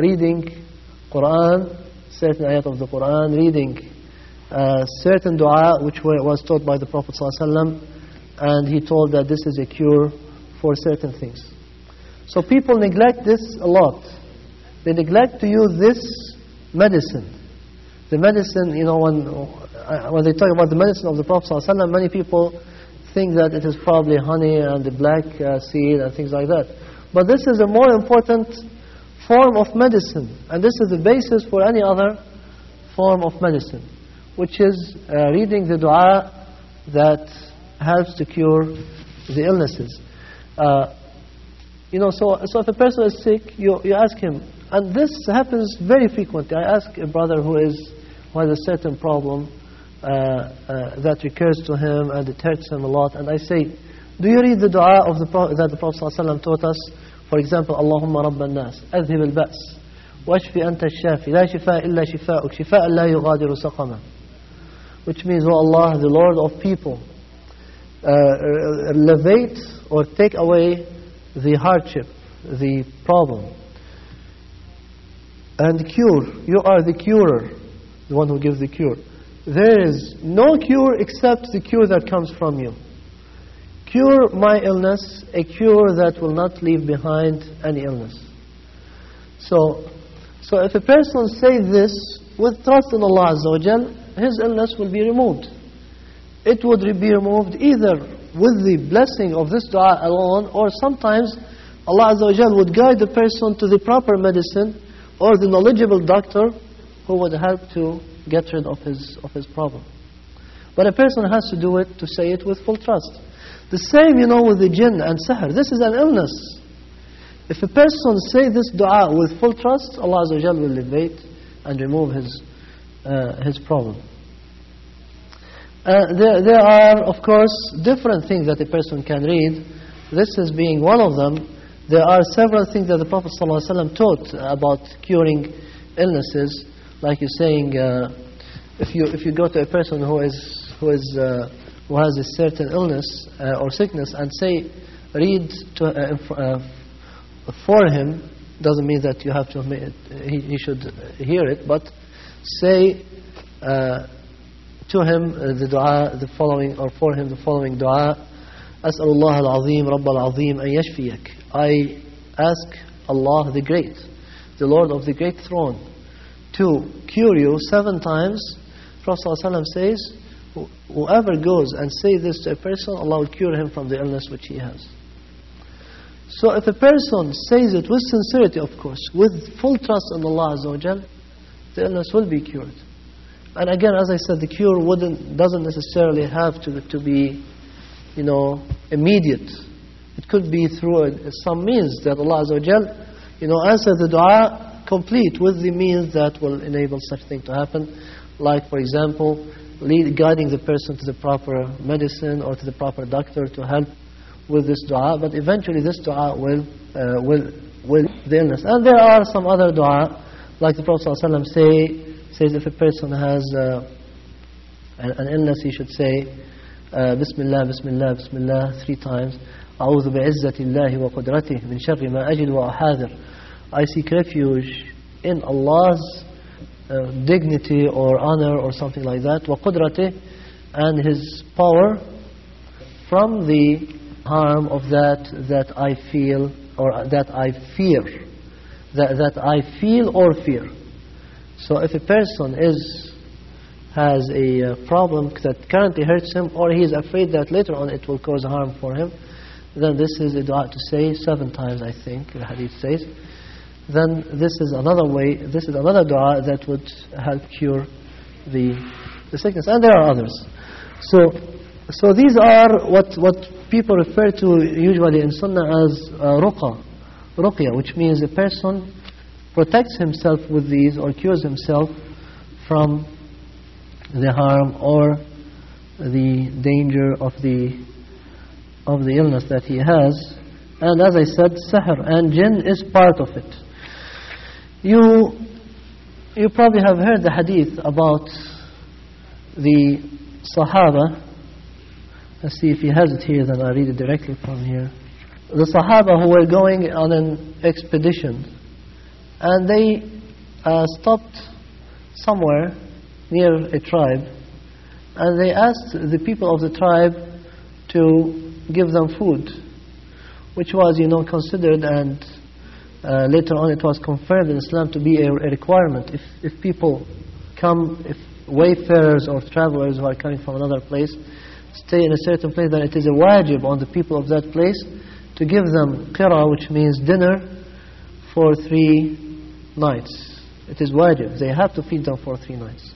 [SPEAKER 1] reading Qur'an, certain ayat of the Qur'an, reading certain dua which was taught by the Prophet ﷺ, and he told that this is a cure for certain things. So people neglect this a lot. They neglect to use this medicine. The medicine, when they talk about the medicine of the Prophet ﷺ, many people think that it is probably honey and the black seed and things like that. But this is a more important form of medicine, and this is the basis for any other form of medicine, which is reading the dua that helps to cure the illnesses. So if a person is sick, you ask him, and this happens very frequently. I ask a brother who has a certain problem that recurs to him and it hurts him a lot, and I say, do you read the dua of that the Prophet ﷺ taught us? For example, Allahumma rabban nas, adhib al-ba's, washfi anta al-shafi, la shifa illa shifa'uk, shifa'an la yughadiru saqama. Which means, oh Allah, the Lord of people, elevate or take away the hardship, the problem, and cure. You are the curer, the one who gives the cure. There is no cure except the cure that comes from you. Cure my illness, a cure that will not leave behind any illness. So if a person says this with trust in Allah Azza wa Jal, his illness will be removed. It would be removed either with the blessing of this dua alone, or sometimes Allah Azza wa Jal would guide the person to the proper medicine or the knowledgeable doctor who would help to get rid of his problem. But a person has to do it, to say it with full trust. The same, with the jinn and sihr. This is an illness. If a person say this dua with full trust, Allah Azza wa Jal will elevate and remove his problem. There are, of course, different things that a person can read. This is being one of them. There are several things that the Prophet ﷺ taught about curing illnesses. Like you're saying, if you go to a person who has a certain illness or sickness and say, read for him, doesn't mean that you have to he should hear it, but say to him the dua, the following, or for him the following dua: As'alullah al-Azim, Rabb al-Azim, an yashfiyak. I ask Allah the Great, the Lord of the Great Throne, to cure you 7 times. Prophet ﷺ says, whoever goes and say this to a person, Allah will cure him from the illness which he has. So if a person says it with sincerity, of course, with full trust in Allah Azza wa Jal, the illness will be cured. And again, as I said, the cure doesn't necessarily have to be, immediate. It could be through some means that Allah Azza wa Jal, answer the dua complete with the means that will enable such thing to happen. Like, for example, guiding the person to the proper medicine or to the proper doctor to help with this dua. But eventually this dua will the illness. And there are some other dua, like the Prophet ﷺ says if a person has an illness, he should say Bismillah, Bismillah, Bismillah 3 times. أعوذ بعزة الله وقدرته من شر ما أجد وأحاذر. I seek refuge in Allah's dignity or honor or something like that, وقدرته, and His power, from the harm of that I feel or that I fear, that I feel or fear. So if a person has a problem that currently hurts him, or he is afraid that later on it will cause harm for him, then this is a dua to say 7 times, I think the hadith says. Then this is another way, this is another dua that would help cure the sickness. And there are others. So these are what people refer to usually in Sunnah as ruqya, which means a person protects himself with these or cures himself from the harm or the danger of the illness that he has. And as I said, sihr and jinn is part of it. You probably have heard the hadith about the Sahaba. Let's see if he has it here, then I'll read it directly from here. The Sahaba who were going on an expedition, and they stopped somewhere near a tribe, and they asked the people of the tribe to give them food, which was, considered, and later on it was confirmed in Islam to be a requirement. If people come, if wayfarers or travelers who are coming from another place stay in a certain place, then it is a wajib on the people of that place to give them qira, which means dinner, for 3 nights. It is wajib. They have to feed them for 3 nights.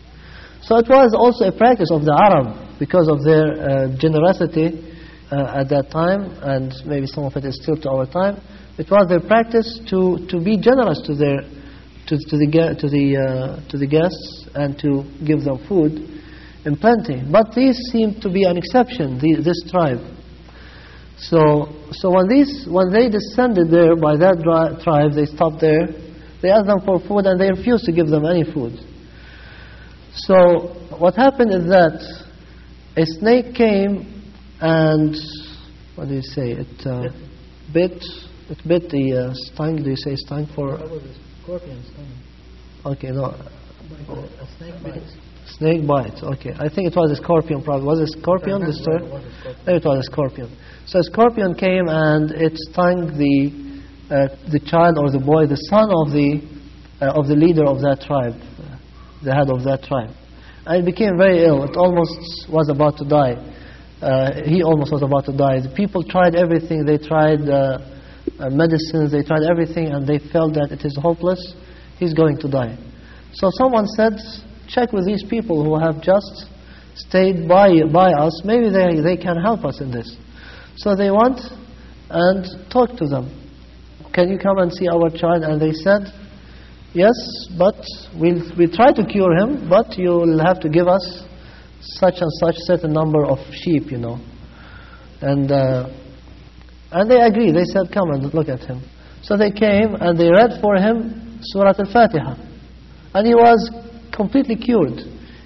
[SPEAKER 1] So it was also a practice of the Arab because of their generosity at that time, and maybe some of it is still to our time. It was their practice to be generous to the guests and to give them food in plenty. But these seemed to be an exception, this tribe. So when they descended there by that tribe, they stopped there. They asked them for food, and they refused to give them any food. So what happened is that a snake came and, what do you say? It bit the stung. Do you say stung for?
[SPEAKER 2] Probably scorpion stung.
[SPEAKER 1] Okay, no.
[SPEAKER 2] A snake bite.
[SPEAKER 1] Snake bite. Okay, I think it was a scorpion. Probably was it a scorpion? This story? Maybe it was a scorpion. So a scorpion came and it stung the child or the boy, the son of the leader of that tribe, the head of that tribe, and he became very ill. It almost was about to die. He almost was about to die. The people tried everything. They tried medicines. They tried everything, and they felt that it is hopeless. He's going to die. So someone said, check with these people who have just stayed by us. Maybe they can help us in this. So they went and talked to them. Can you come and see our child? And they said, yes, but we'll try to cure him, but you'll have to give us such and such certain number of sheep, And they agreed. They said, come and look at him. So they came and they read for him Surah Al-Fatiha. And he was completely cured.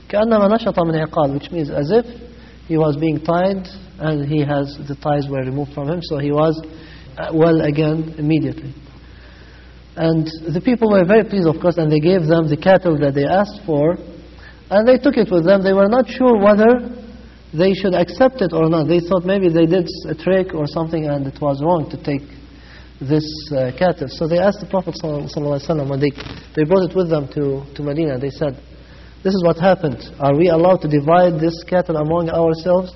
[SPEAKER 1] كَأَنَّمَا نَشَطَ مِنْ عِقَالٍ, which means as if he was being tied and the ties were removed from him. So he was well again immediately. And the people were very pleased, of course, and they gave them the cattle that they asked for. And they took it with them. They were not sure whether they should accept it or not. They thought maybe they did a trick or something and it was wrong to take this cattle. So they asked the Prophet ﷺ when they brought it with them to Medina. They said, this is what happened. Are we allowed to divide this cattle among ourselves?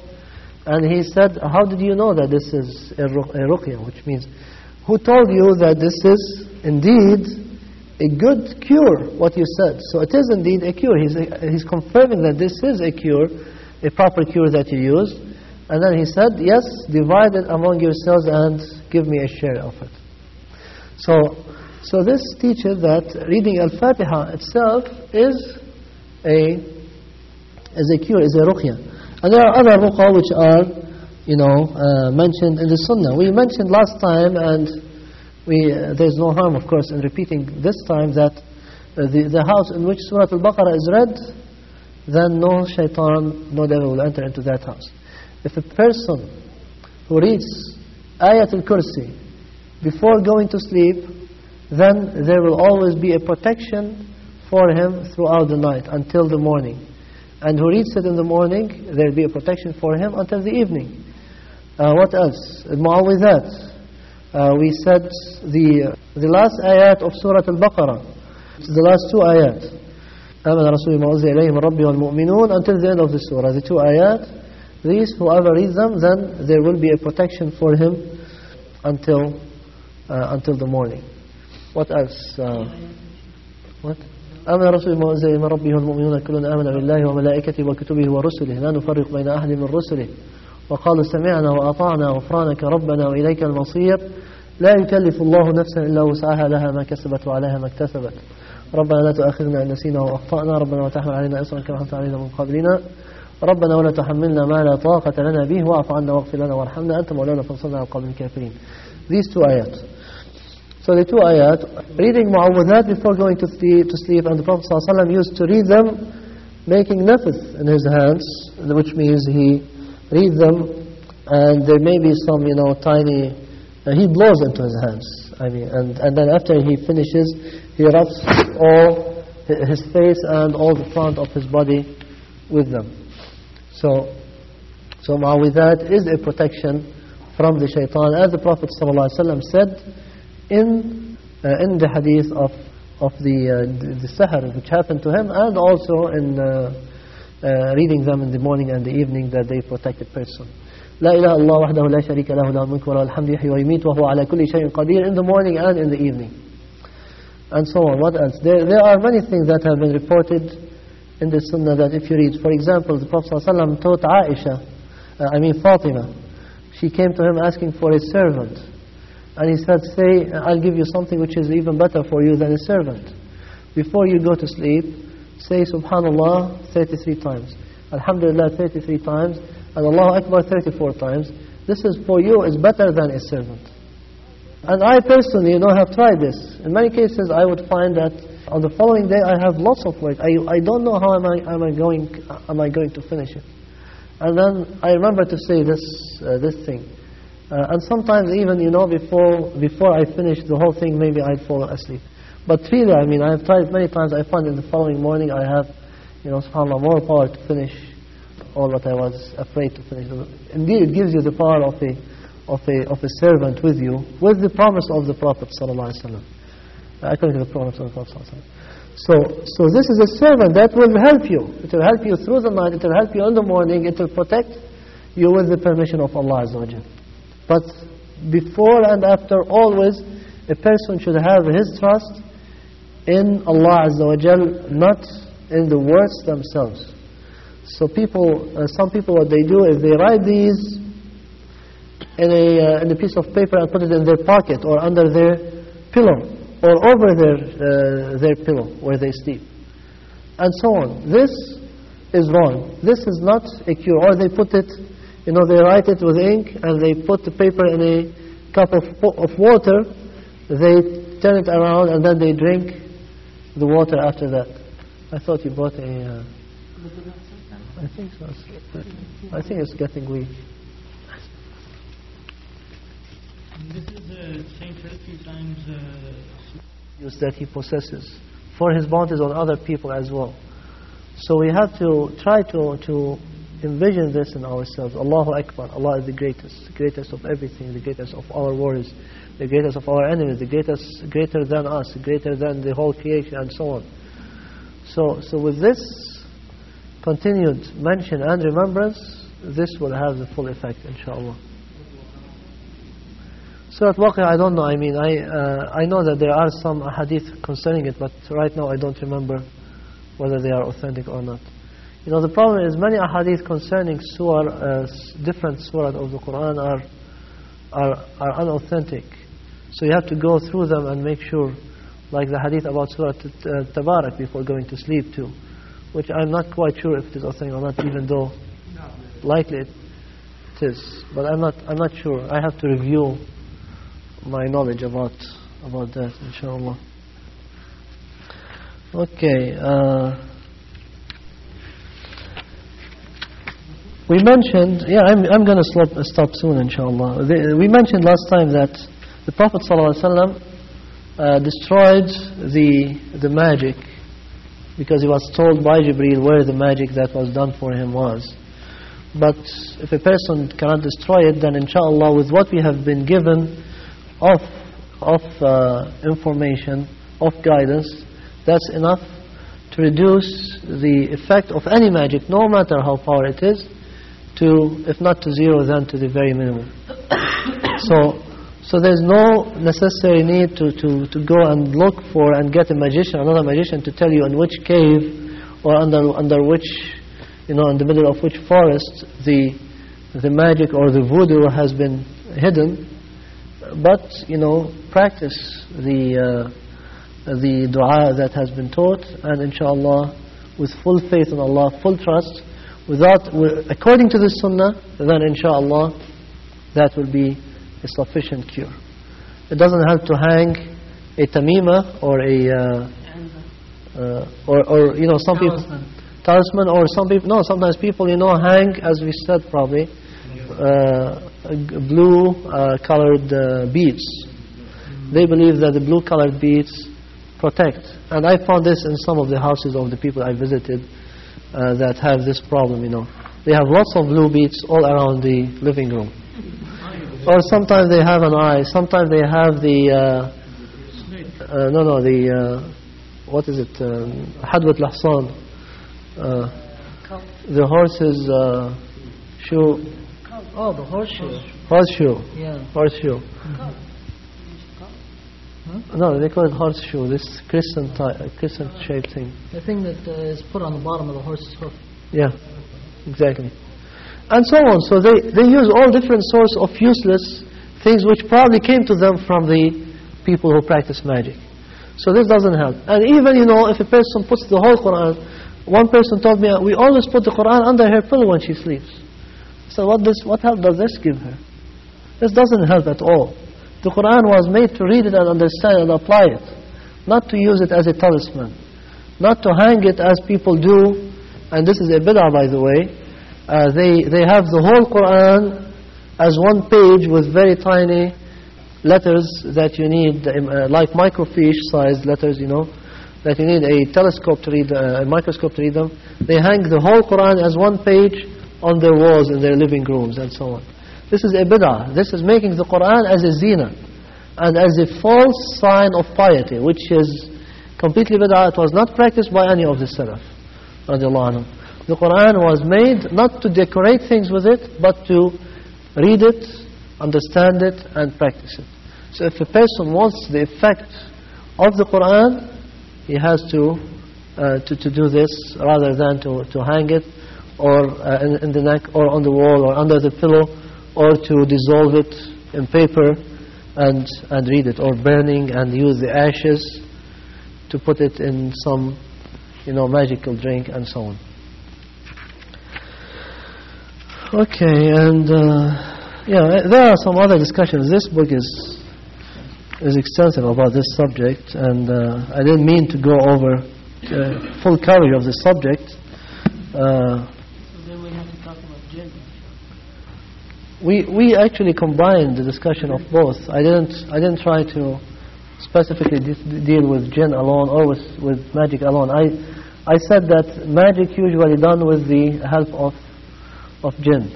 [SPEAKER 1] And he said, how did you know that this is a ruqya? Which means, who told you that this is indeed a good cure, what you said? So it is indeed a cure. He's confirming that this is a cure, a proper cure that you use. And then he said, yes, divide it among yourselves and give me a share of it. So So this teaches that reading Al-Fatiha itself is a cure, is a ruqya. And there are other ruqa which are, mentioned in the Sunnah. We mentioned last time, and there's no harm, of course, in repeating this time, that the house in which Surah Al-Baqarah is read, then no shaitan, no devil will enter into that house. If a person who reads Ayat al-Kursi before going to sleep, then there will always be a protection for him throughout the night until the morning. And who reads it in the morning, there will be a protection for him until the evening. What else? Mu'awwidhat. We said the last ayat of Surah Al-Baqarah, the last two ayat. آمن رسول ما أنزل إليه من ربه والمؤمنون, until the end of the surah. The two ayat, these, whoever reads them, then there will be a protection for him until the morning. What else? What? آمن رسول ما أنزل إليه من ربه والمؤمنون كلنا آمن بالله وملائكته وكتبه ورسله لا نفرق بين أحد من رسله وقالوا سمعنا وأطعنا غفرانك ربنا وإليك المصير لا يكلف الله نفسا إلا وسعها لها ما كسبت وعليها ما اكتسبت ربنا لا تؤاخذنا إن نسينا وأخطأنا ربنا ولا تحمل علينا إصرا كما حملت علينا من قبلنا ربنا ولا تحملنا ما لا طاقة لنا به واعف عنا واغفر لنا وارحمنا أنت مولانا فانصرنا على القوم الكافرين. These two ayat. So the two ayat, reading mu'awwadhat before going to sleep, and the Prophet ﷺ used to read them making nafith in his hands, which means he reads them and there may be some tiny, he blows into his hands, and then after he finishes, he rubs all his face and all the front of his body with them. So mu'awwadhat is a protection from the shaitan, as the Prophet ﷺ said in the hadith of the sihr which happened to him, and also in reading them in the morning and the evening, that they protect a person. لا إله إلا الله وحده لا شريك له له الملك وله الحمد يحيي ويميت وهو على كل شيء قدير, in the morning and in the evening, and so on. What else? There are many things that have been reported in the Sunnah that if you read, for example, the Prophet ﷺ taught Fatima. She came to him asking for a servant, and he said, say, I'll give you something which is even better for you than a servant. Before you go to sleep, say Subhanallah 33 times, Alhamdulillah 33 times, and Allahu Akbar 34 times. This is for you, is better than a servant. And I personally, have tried this. In many cases, I would find that on the following day, I have lots of work. I don't know how am I going to finish it. And then I remember to say this thing. And sometimes even, before I finish the whole thing, maybe I'd fall asleep. But really, I have tried many times. I find in the following morning I have, subhanAllah, more power to finish all what I was afraid to finish. Indeed, it gives you the power of a servant with you, with the promise of the Prophet sallallahu alaihi wasallam. According to the promise of the Prophet sallallahu alaihi wasallam. So this is a servant that will help you. It will help you through the night. It will help you in the morning. It will protect you with the permission of Allah Azza wa Jal. But before and after, always a person should have his trust in Allah Azza wa Jal, not in the words themselves. So some people, what they do is they write these in a piece of paper and put it in their pocket or under their pillow or over their pillow where they sleep, and so on. This is wrong. This is not a cure. Or they put it, they write it with ink and they put the paper in a cup of water. They turn it around and then they drink the water after that. I thought you bought a... I think so. I think it's getting weak.
[SPEAKER 2] This is Saint 33 times
[SPEAKER 1] use that he possesses for his bounties on other people as well. So we have to try to envision this in ourselves. Allahu Akbar. Allah is the greatest of everything, the greatest of our worries, the greatest of our enemies, the greater than us, greater than the whole creation, and so on. So with this continued mention and remembrance, this will have the full effect, inshallah. Surah Al-Waqi'ah, I don't know. I know that there are some hadith concerning it, but right now I don't remember whether they are authentic or not. The problem is many hadith concerning different surah of the Qur'an are unauthentic. So you have to go through them and make sure like the hadith about Surah Tabarak before going to sleep too, which I'm not quite sure if it is authentic or not, even though likely it is. But I'm not sure. I have to review my knowledge about that, inshallah. Okay. We mentioned, I'm going to stop soon, inshallah. We mentioned last time that the Prophet ﷺ destroyed the magic because he was told by Jibreel where the magic that was done for him was. But if a person cannot destroy it, then inshallah, with what we have been given of information, of guidance, that's enough to reduce the effect of any magic, no matter how powerful it is, to, if not to zero, then to the very minimum. So there's no necessary need to go and look for and get another magician to tell you in which cave or under which, in the middle of which forest the magic or the voodoo has been hidden. But practice the dua that has been taught, and inshallah, with full faith in Allah, full trust, according to the sunnah, then inshallah that will be a sufficient cure. It doesn't have to hang a tamima or or some people talisman, or some people, no, sometimes people hang, as we said probably, blue colored beads. They believe that the blue colored beads protect, and I found this in some of the houses of the people I visited that have this problem. They have lots of blue beads all around the living room. Or sometimes they have an eye. Sometimes they have the what is it? Hadwat Lahsan. The horse's shoe.
[SPEAKER 2] Oh, the horseshoe.
[SPEAKER 1] Horseshoe.
[SPEAKER 2] Yeah.
[SPEAKER 1] Horseshoe. No, they call it horseshoe. This crescent-shaped thing.
[SPEAKER 2] The thing that is put on the bottom of the horse's hoof.
[SPEAKER 1] Yeah, exactly. And so on. So they use all different sorts of useless things which probably came to them from the people who practice magic. So this doesn't help. And even, if a person puts the whole Qur'an, one person told me, we always put the Qur'an under her pillow when she sleeps. So what help does this give her? This doesn't help at all. The Qur'an was made to read it and understand and apply it, not to use it as a talisman, not to hang it as people do. And this is a bid'ah, by the way. They have the whole Qur'an as one page with very tiny letters that you need, like microfiche-sized letters, that you need a telescope to read, a microscope to read them. They hang the whole Qur'an as one page on their walls in their living rooms and so on. This is a bid'ah. This is making the Qur'an as a zina and as a false sign of piety, which is completely bid'ah. It was not practiced by any of the Salaf, radiallahu anhum. The Qur'an was made not to decorate things with it, but to read it, understand it, and practice it. So if a person wants the effect of the Qur'an, he has to do this rather than to hang it or in the neck or on the wall or under the pillow, or to dissolve it in paper and read it, or burning and use the ashes to put it in some magical drink and so on. Okay, and there are some other discussions. This book is extensive about this subject, and I didn't mean to go over full coverage of the subject.
[SPEAKER 2] So then we have to talk about Jinn.
[SPEAKER 1] We actually combined the discussion of both. I didn't try to specifically deal with Jinn alone or with magic alone. I said that magic usually done with the help of Jinn,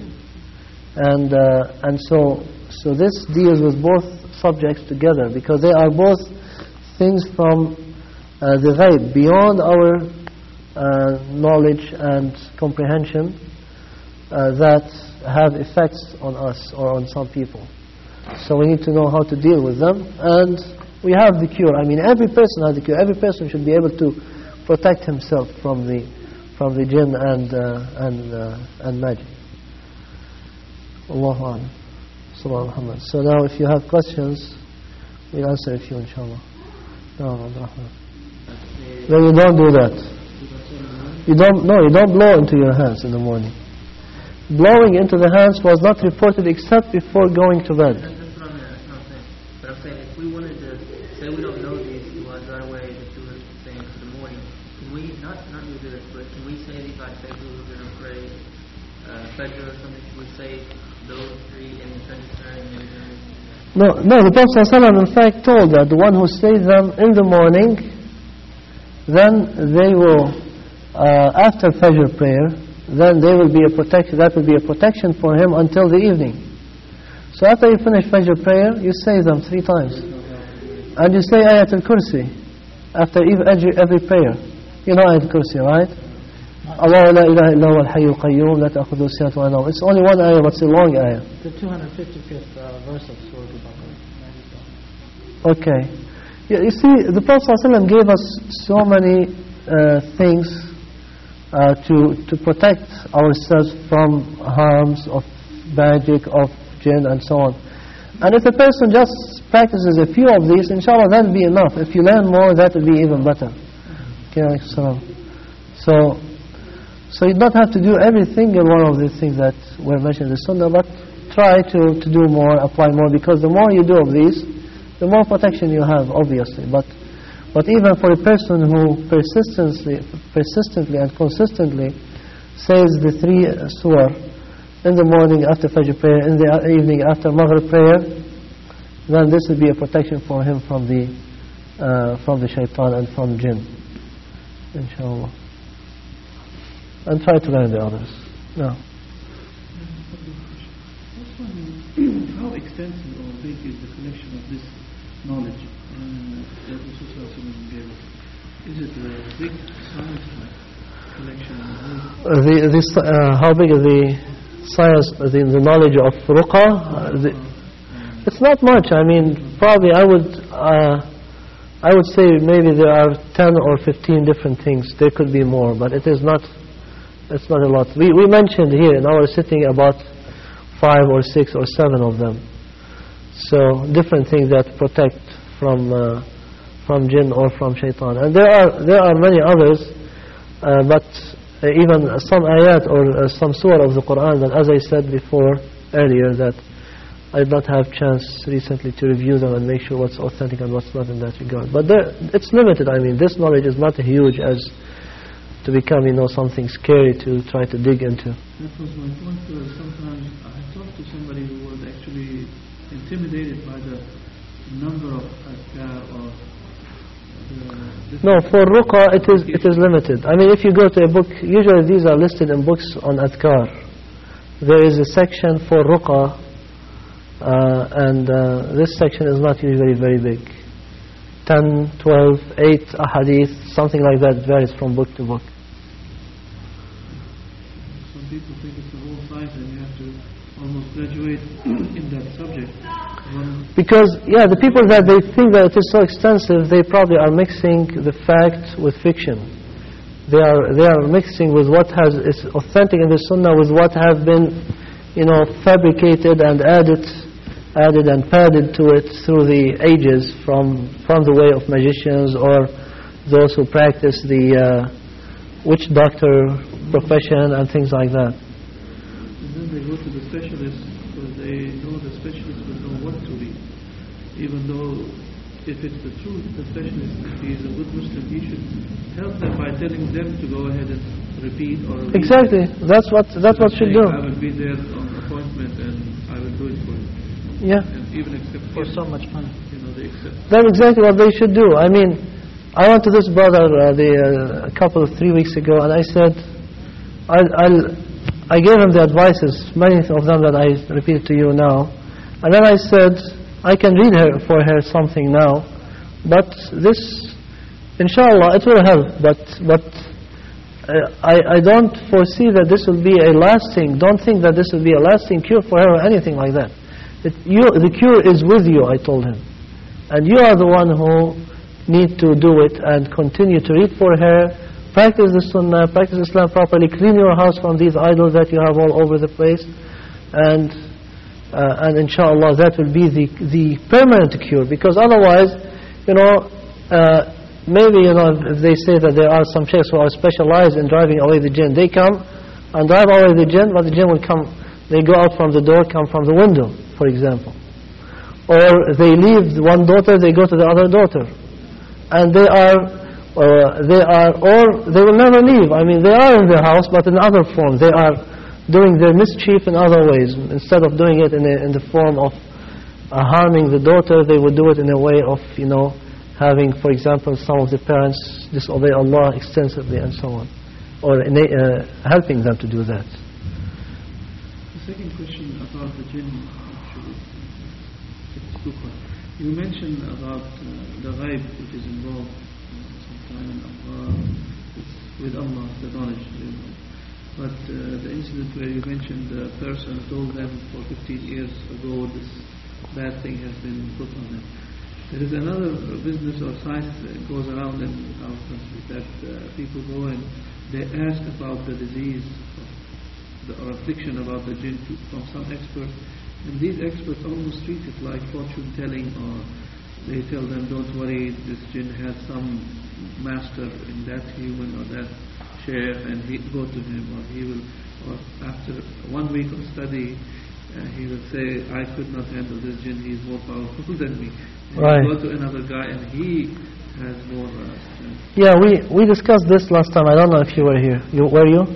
[SPEAKER 1] and so this deals with both subjects together, because they are both things from the ghaib, beyond our knowledge and comprehension, that have effects on us or on some people. So we need to know how to deal with them, and we have the cure. I mean, every person has the cure. Every person should be able to protect himself from the jinn and magic. Allahu A'lam. Sallallahu Muhammad. So now if you have questions, we'll answer a few, inshallah. Then you don't do that. You don't blow into your hands in the morning. Blowing into the hands was not reported except before going to bed.
[SPEAKER 3] That's what I'm saying. But I'm saying if we wanted to say we don't know these ones right away that you were saying for the morning, can we not do this, but can we say these like say we were going to pray Fajr or something? Can we say those three in the Trinitarian?
[SPEAKER 1] No, the Prophet ﷺ in fact told that the one who says them in the morning, then they will, after Fajr prayer, then they will be a protection. That will be a protection for him until the evening. So after you finish Fajr prayer, you say them 3 times, and you say Ayat al-Kursi after every prayer. You know Ayat al-Kursi, right? Allah la ilaha illa huwa al-hayyul qayyum la ta'khudhuhu sinatun wa la nawm. It's only one ayah, but it's a long ayah.
[SPEAKER 2] The 255th verse of Surah Al-Baqarah.
[SPEAKER 1] Okay. You see, the Prophet ﷺ gave us so many things to protect ourselves from harms of magic, of jinn, and so on. And if a person just practices a few of these, inshallah, that will be enough. If you learn more, that will be even better. Okay, so you don't have to do every single one of these things that were mentioned in the Sunnah, but try to do more, apply more, because the more you do of these, the more protection you have, obviously. But even for a person who persistently and consistently says the 3 surah in the morning after Fajr prayer, in the evening after Maghrib prayer, then this will be a protection for him from the shaitan and from jinn, inshallah. And try to learn the others. No.
[SPEAKER 2] How extensive or big is the collection of this knowledge that the Prophet gave us? Is it a big science collection?
[SPEAKER 1] How big is the science, the knowledge of ruqa? It's not much. I mean, probably I would say maybe there are 10 or 15 different things. There could be more, but it's not a lot. We mentioned here in our sitting about 5 or 6 or 7 of them. So different things that protect from jinn or from shaitan. And there are many others, but even some ayat or some surah of the Qur'an that, as I said before earlier, that I did not have chance recently to review them and make sure what's authentic and what's not in that regard. But it's limited. I mean, this knowledge is not huge as to become, something scary to try to dig into.
[SPEAKER 2] That was my point. Sometimes I talked to somebody who was actually intimidated by the number of adhkar or
[SPEAKER 1] no, for ruqa it is limited. I mean, if you go to a book, usually these are listed in books on adhkar. There is a section for ruqa, and this section is not usually very big. 10, 12, 8 ahadith, something like that. It varies from book to book.
[SPEAKER 2] Some people think it's a whole science and you have to almost graduate in that subject.
[SPEAKER 1] Because, the people that they think that it is so extensive, they probably are mixing the fact with fiction. They are mixing with what is authentic in the Sunnah with what have been, fabricated and added and padded to it through the ages from the way of magicians or those who practice the witch doctor profession and things like that.
[SPEAKER 2] And then they go to the specialists because they know the specialist will know what to read. Even though if it's the truth, the specialist, if he is a good Muslim, he should help them by telling them to go ahead and repeat or read.
[SPEAKER 1] Exactly. That's what should do.
[SPEAKER 2] I will be there on appointment and I will do it for you.
[SPEAKER 1] Yeah.
[SPEAKER 2] And even accept for so much money.
[SPEAKER 1] They accept. That's exactly what they should do. I mean, I went to this brother a couple of 3 weeks ago, and I said, I gave him the advices, many of them that I repeated to you now, and then I said, I can read for her something now, but this, inshallah, it will help, but I don't foresee that this will be a lasting, don't think that this will be a lasting cure for her or anything like that. The cure is with you, I told him. And you are the one who need to do it and continue to read for her, practice the Sunnah, practice Islam properly, clean your house from these idols that you have all over the place, and inshallah that will be the permanent cure. Because otherwise, maybe, if they say that there are some sheikhs who are specialized in driving away the jinn, they come and drive away the jinn, but the jinn will come, they go out from the door, come from the window, for example. Or they leave one daughter, they go to the other daughter. And they will never leave. I mean, they are in their house, but in other forms. They are doing their mischief in other ways. Instead of doing it in the form of harming the daughter, they would do it in a way of, having, for example, some of the parents disobey Allah extensively and so on. Or helping them to do that.
[SPEAKER 2] The second question about the jinn, actually, you mentioned about the ghaib which is involved sometime with Allah, the knowledge. But the incident where you mentioned the person told them for 15 years ago this bad thing has been put on them. There is another business or science that goes around in our country that people go and they ask about the disease or affliction about the jinn from some expert. And these experts almost treat it like fortune telling, or they tell them, don't worry, this jinn has some master in that human or that chair, and he go to him, or he will, or after 1 week of study, he will say, I could not handle this jinn, he is more powerful than me. And
[SPEAKER 1] right.
[SPEAKER 2] go to another guy, and he has more strength.
[SPEAKER 1] Yeah, we discussed this last time. I don't know if you were here. Were you?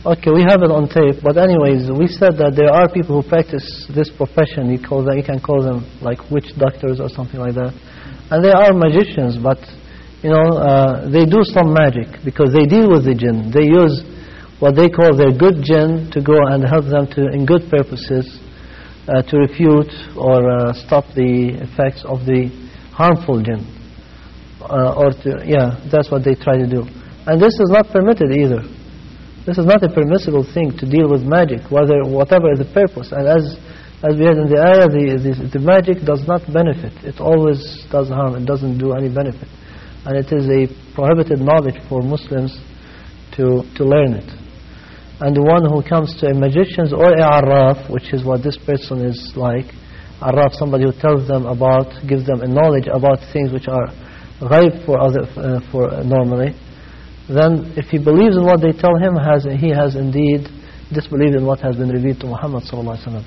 [SPEAKER 1] Okay, we have it on tape. But anyways, we said that there are people who practice this profession. You can call them like witch doctors or something like that. And they are magicians, but they do some magic because they deal with the jinn. They use what they call their good jinn to go and help them in good purposes to refute or stop the effects of the harmful jinn. That's what they try to do. And this is not permitted either. This is not a permissible thing to deal with magic, whatever is the purpose. And as we had in the ayah, the magic does not benefit. It always does harm. It doesn't do any benefit. And it is a prohibited knowledge for Muslims to learn it. And the one who comes to a magician or a arraf, which is what this person is like, arraf, somebody who tells them gives them a knowledge about things which are ghaib for normally, then if he believes in what they tell him, he has indeed disbelieved in what has been revealed to Muhammad sallallahu alaihi wasallam.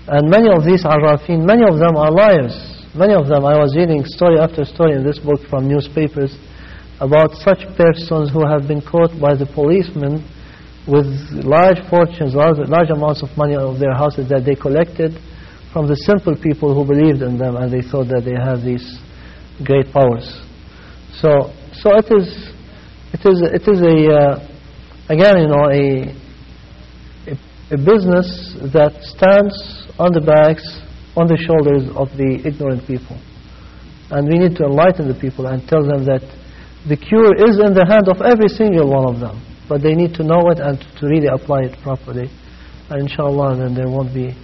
[SPEAKER 1] And many of these arrafin, many of them are liars. Many of them, I was reading story after story in this book from newspapers about such persons who have been caught by the policemen with large fortunes, large amounts of money of their houses that they collected from the simple people who believed in them, and they thought that they have these great powers. So it is a business that stands on the backs, on the shoulders of the ignorant people. And we need to enlighten the people and tell them that the cure is in the hand of every single one of them. But they need to know it and to really apply it properly. And inshallah, then there won't be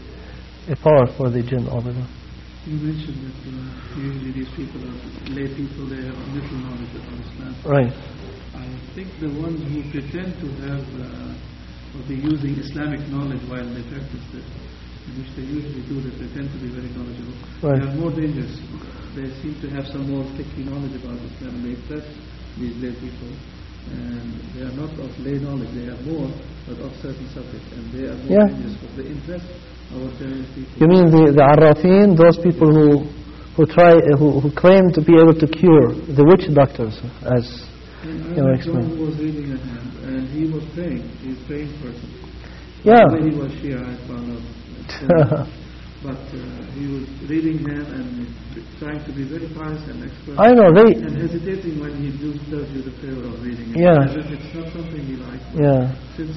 [SPEAKER 1] a power for the jinn over them.
[SPEAKER 2] You mentioned that usually these people are lay people, they have little knowledge of Islam.
[SPEAKER 1] Right.
[SPEAKER 2] I think the ones who pretend to have or be using Islamic knowledge while they practice it, which they usually do, they pretend to be very knowledgeable.
[SPEAKER 1] Right.
[SPEAKER 2] They are more dangerous. They seem to have some more thicky knowledge about Islam. They impress these lay people. And they are not of lay knowledge, they are more, but of certain subjects. And they are more dangerous because they impress our general people.
[SPEAKER 1] You mean the arrafin, those people who claim to be able to cure, the witch doctors, as you were explaining.
[SPEAKER 2] John was reading at him, and he was praying. He was a praying person.
[SPEAKER 1] Yeah.
[SPEAKER 2] When he was Shia, I found out. But he was reading them and trying to be very pious and expert.
[SPEAKER 1] I know,
[SPEAKER 2] and hesitating when he does you the favor of reading it.
[SPEAKER 1] Yeah.
[SPEAKER 2] As if it's not something he likes.
[SPEAKER 1] Yeah.
[SPEAKER 2] Since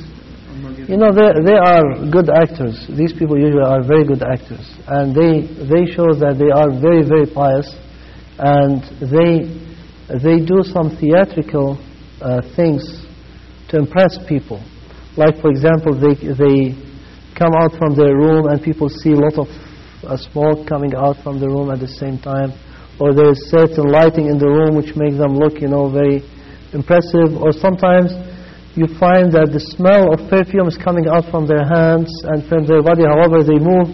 [SPEAKER 1] they are good actors. These people usually are very good actors. And they show that they are very, very pious. And they do some theatrical things to impress people. Like, for example, they come out from their room and people see a lot of smoke coming out from the room at the same time. Or there is certain lighting in the room which makes them look, very impressive. Or sometimes you find that the smell of perfume is coming out from their hands and from their body, however they move.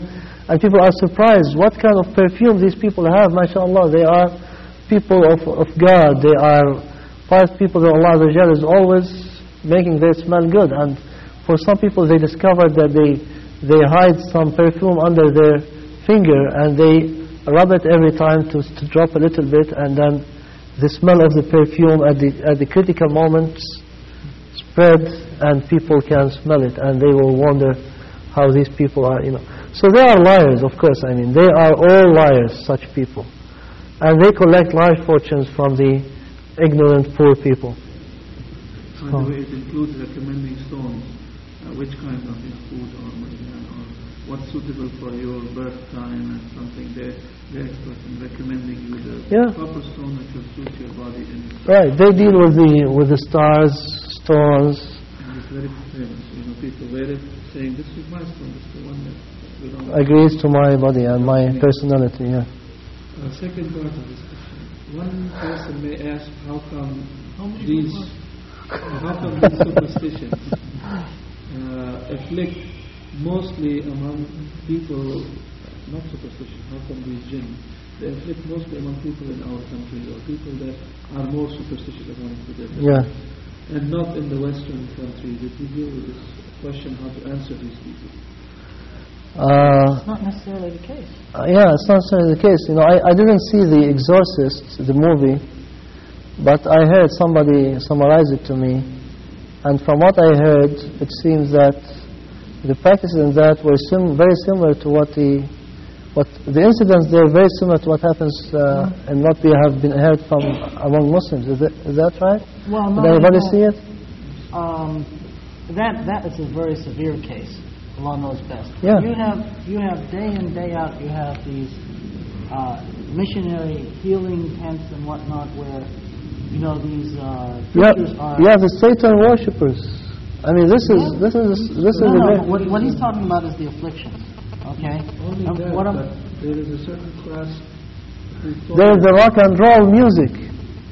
[SPEAKER 1] And people are surprised. What kind of perfume these people have? MashaAllah, they are people of God, they are pious people that Allah Azza wa Jalla is always making them smell good. And for some people, they discovered that they hide some perfume under their finger and they rub it every time to drop a little bit, and then the smell of the perfume at the critical moments spread, and people can smell it, and they will wonder how these people are, So they are liars, of course. I mean, they are all liars, such people, and they collect large fortunes from the ignorant, poor people.
[SPEAKER 2] By the way, it includes recommending stones, which kind of food or what's suitable for your birth time and something. They're experts in recommending you the proper stone that will suit your body.
[SPEAKER 1] Right, they deal with the stars, stones.
[SPEAKER 2] And it's very famous. People wear it, saying, "This is my stone. This is the one that belongs."
[SPEAKER 1] Agrees to my body and my personality. Yeah.
[SPEAKER 2] Second part of this question: one person may ask, how come these superstitions afflict mostly among people, not superstition, how come these jinn, they afflict mostly among people in our country, or people that are more superstitious according to them, and not in the Western countries. Did you deal with this question, how to answer these people?
[SPEAKER 4] It's not necessarily the case.
[SPEAKER 1] It's not necessarily the case. I didn't see The Exorcist, the movie, but I heard somebody summarize it to me, and from what I heard, it seems that the practices in that were very similar to what the incidents there, very similar to what happens and what we have been heard from among Muslims. Is that right?
[SPEAKER 4] Well, no.
[SPEAKER 1] Did anybody see it?
[SPEAKER 4] That is a very severe case. Allah knows best.
[SPEAKER 1] Yeah.
[SPEAKER 4] You have day in, day out, you have these missionary healing tents and whatnot where, these preachers are...
[SPEAKER 1] You have the Satan worshippers. I mean, this is
[SPEAKER 4] what he's talking about is the afflictions. Okay?
[SPEAKER 2] Only that, but there is a certain class...
[SPEAKER 1] There is the rock and roll music.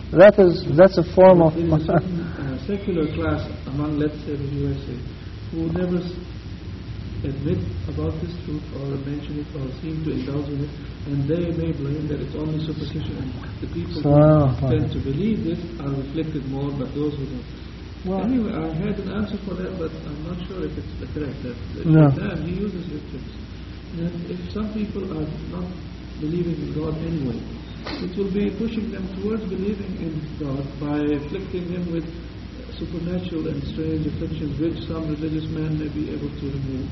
[SPEAKER 1] That's a form of...
[SPEAKER 2] There is a certain secular class among, let's say, the USA, who never admit about this truth or mention it or seem to indulge in it, and they may blame that it's only superstition, and the people who tend to believe this are afflicted more, but those who don't. Well, anyway, I had an answer for that, but I'm not sure if it's correct. That Shaitan, he uses victims. And if some people are not believing in God anyway, it will be pushing them towards believing in God by afflicting them with supernatural and strange afflictions, which some religious man may be able to remove.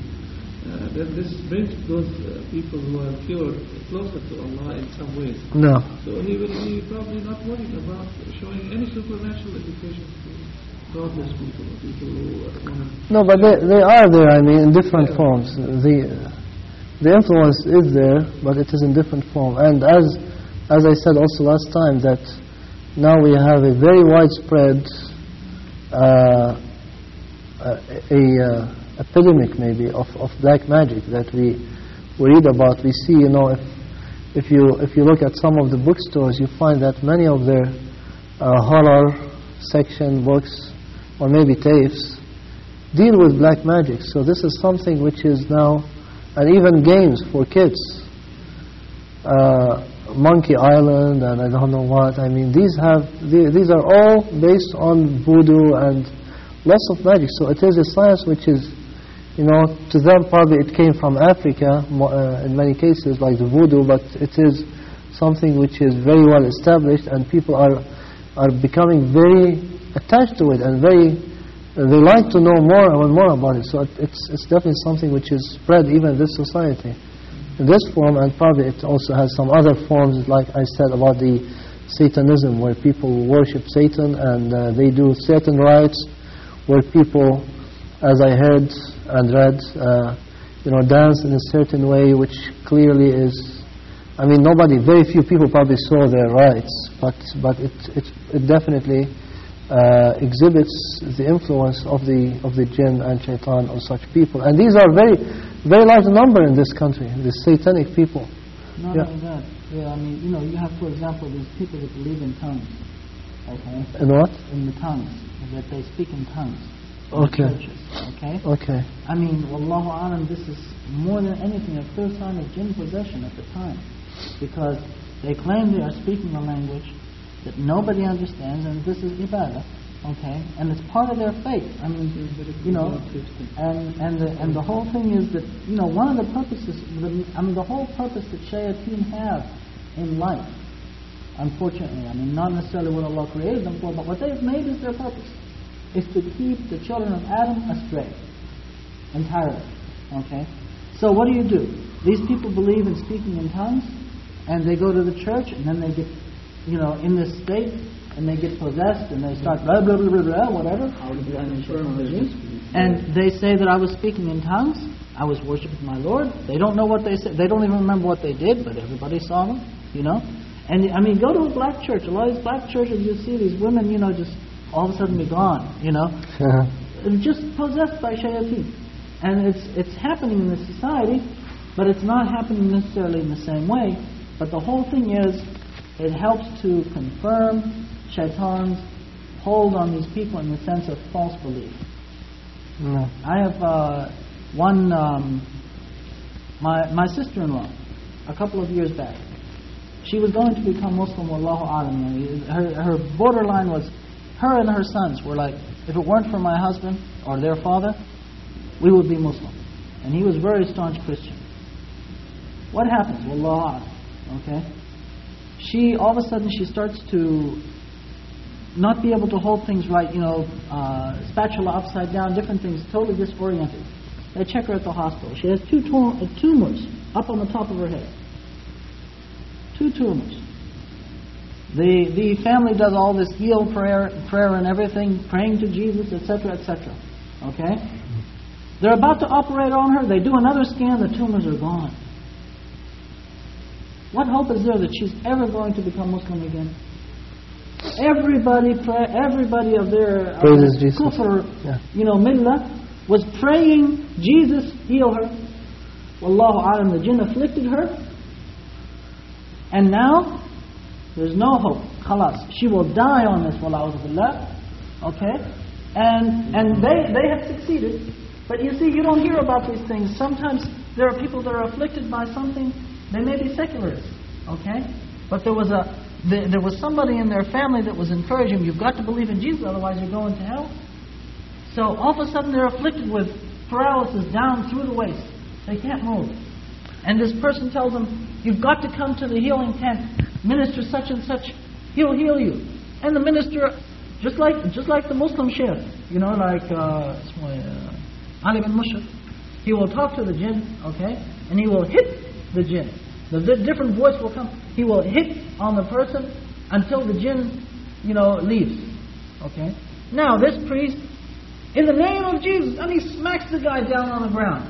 [SPEAKER 2] Then this brings those people who are cured closer to Allah in some ways.
[SPEAKER 1] No.
[SPEAKER 2] So he will be probably not worried about showing any supernatural indication to godless people who
[SPEAKER 1] No, but they are there, I mean, in different forms. The influence is there, but it is in different form. And as I said also last time, that now we have a very widespread epidemic maybe of black magic that we read about. We see, if you look at some of the bookstores, you find that many of their horror section books or maybe tapes deal with black magic. So this is something which is now, and even games for kids, Monkey Island and I don't know what. I mean, these are all based on voodoo and lots of magic. So it is a science which is, to them probably it came from Africa in many cases, like the voodoo, but it is something which is very well established, and people are becoming very attached to it, and they like to know more and more about it. So it's definitely something which is spread even in this society in this form, and probably it also has some other forms, like I said about the Satanism, where people worship Satan and they do certain rites where people, as I heard and read, dance in a certain way, which clearly is, I mean, very few people probably saw their rites, but it definitely exhibits the influence of the jinn and shaitan on such people. And these are very, very large number in this country, the satanic people.
[SPEAKER 4] Not only that. I mean, you have, for example, these people that believe in tongues. Okay?
[SPEAKER 1] In what?
[SPEAKER 4] In the tongues. That they speak in tongues.
[SPEAKER 1] Okay.
[SPEAKER 4] In churches. Okay?
[SPEAKER 1] Okay.
[SPEAKER 4] I mean, wallahu alam, this is more than anything a clear sign of jinn possession at the time. Because They claim they are speaking a language that nobody understands, and this is ibadah. Okay, and it's part of their faith. I mean, you know, and the whole thing is that, you know, one of the purposes, the whole purpose that shayateen have in life, unfortunately, I mean, not necessarily what Allah created them for, but what they've made is their purpose, is to keep the children of Adam astray entirely. Okay, so what do? These people believe in speaking in tongues, and they go to the church, and then they get, you know, in this state, and they get possessed, and they start blah, blah, blah, blah, blah, whatever. And they say that I was speaking in tongues, I was worshiping my Lord. They don't know what they said. They don't even remember what they did, but everybody saw them, you know. And, I mean, go to a black church. A lot of these black churches, you see these women, you know, just all of a sudden be gone, you know. Just possessed by shayateen. And it's happening in this society, but it's not happening necessarily in the same way. But the whole thing is, it helps to confirm shaitan's hold on these people in the sense of false belief.
[SPEAKER 1] No.
[SPEAKER 4] I have my sister-in-law, a couple of years back. She was going to become Muslim, wallahu alam. Her borderline was, her and her sons were like, if it weren't for my husband or their father, we would be Muslim. And he was a very staunch Christian. What happens? Wallahu alam. Okay? She, all of a sudden, she starts to not be able to hold things right, you know, spatula upside down, different things, totally disoriented. They check her at the hospital. She has two tumors up on the top of her head. 2 tumors. The family does all this heal prayer and everything, praying to Jesus, etc., etc. Okay? They're about to operate on her. They do another scan. The tumors are gone. What hope is there that she's ever going to become Muslim again? Everybody of their kufr, you know, millah, was praying, Jesus, heal her. Wallahu alam, the jinn afflicted her. And now, there's no hope. Khalas. She will die on this, wallahu billah. Okay? And they have succeeded. But you see, you don't hear about these things. Sometimes there are people that are afflicted by something. They may be secularists. Okay? But there was somebody in their family that was encouraging them, you've got to believe in Jesus, otherwise you're going to hell. So all of a sudden they're afflicted with paralysis down through the waist. They can't move. And this person tells them, you've got to come to the healing tent, minister such and such, he'll heal you. And the minister, just like the Muslim sheikh, you know, like Ali bin Mushrif, he will talk to the jinn, okay, and he will hit the jinn. The different voice will come. He will hit on the person until the jinn, you know, leaves. Okay? Now, this priest, in the name of Jesus, and he smacks the guy down on the ground.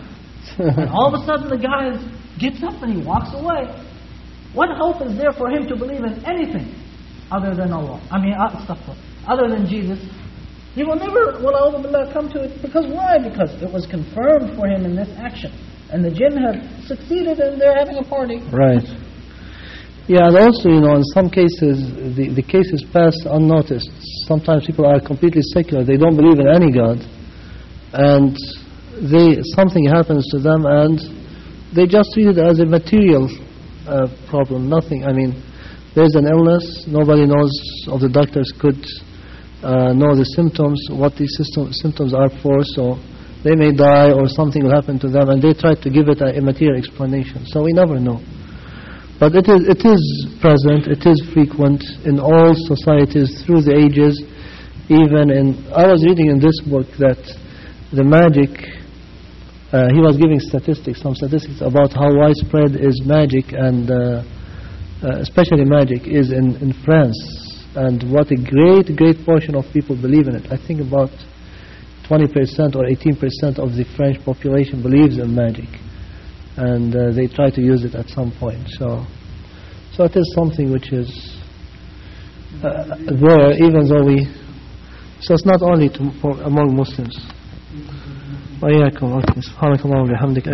[SPEAKER 4] And all of a sudden the guy gets up and he walks away. What hope is there for him to believe in anything other than Allah? Other than Jesus? He will never, come to it. Because why? Because it was confirmed for him in this action. And the jinn have succeeded and they're having a party.
[SPEAKER 1] Right. Yeah, and also, you know, in some cases, the cases pass unnoticed. Sometimes people are completely secular. They don't believe in any God. And something happens to them and they just treat it as a material problem. Nothing. I mean, there's an illness. Nobody knows, or the doctors could know the symptoms, what these symptoms are for. So they may die or something will happen to them, and they try to give it a material explanation. So we never know. But it is present, it is frequent in all societies through the ages. I was reading in this book that the magic, he was giving some statistics about how widespread is magic, and especially magic is in France, and what a great portion of people believe in it. I think about 20% or 18% of the French population believes in magic, and they try to use it at some point. So it is something which is there, even though so it's not only among Muslims. وإياكم. سبحانك اللهم وبحمدك.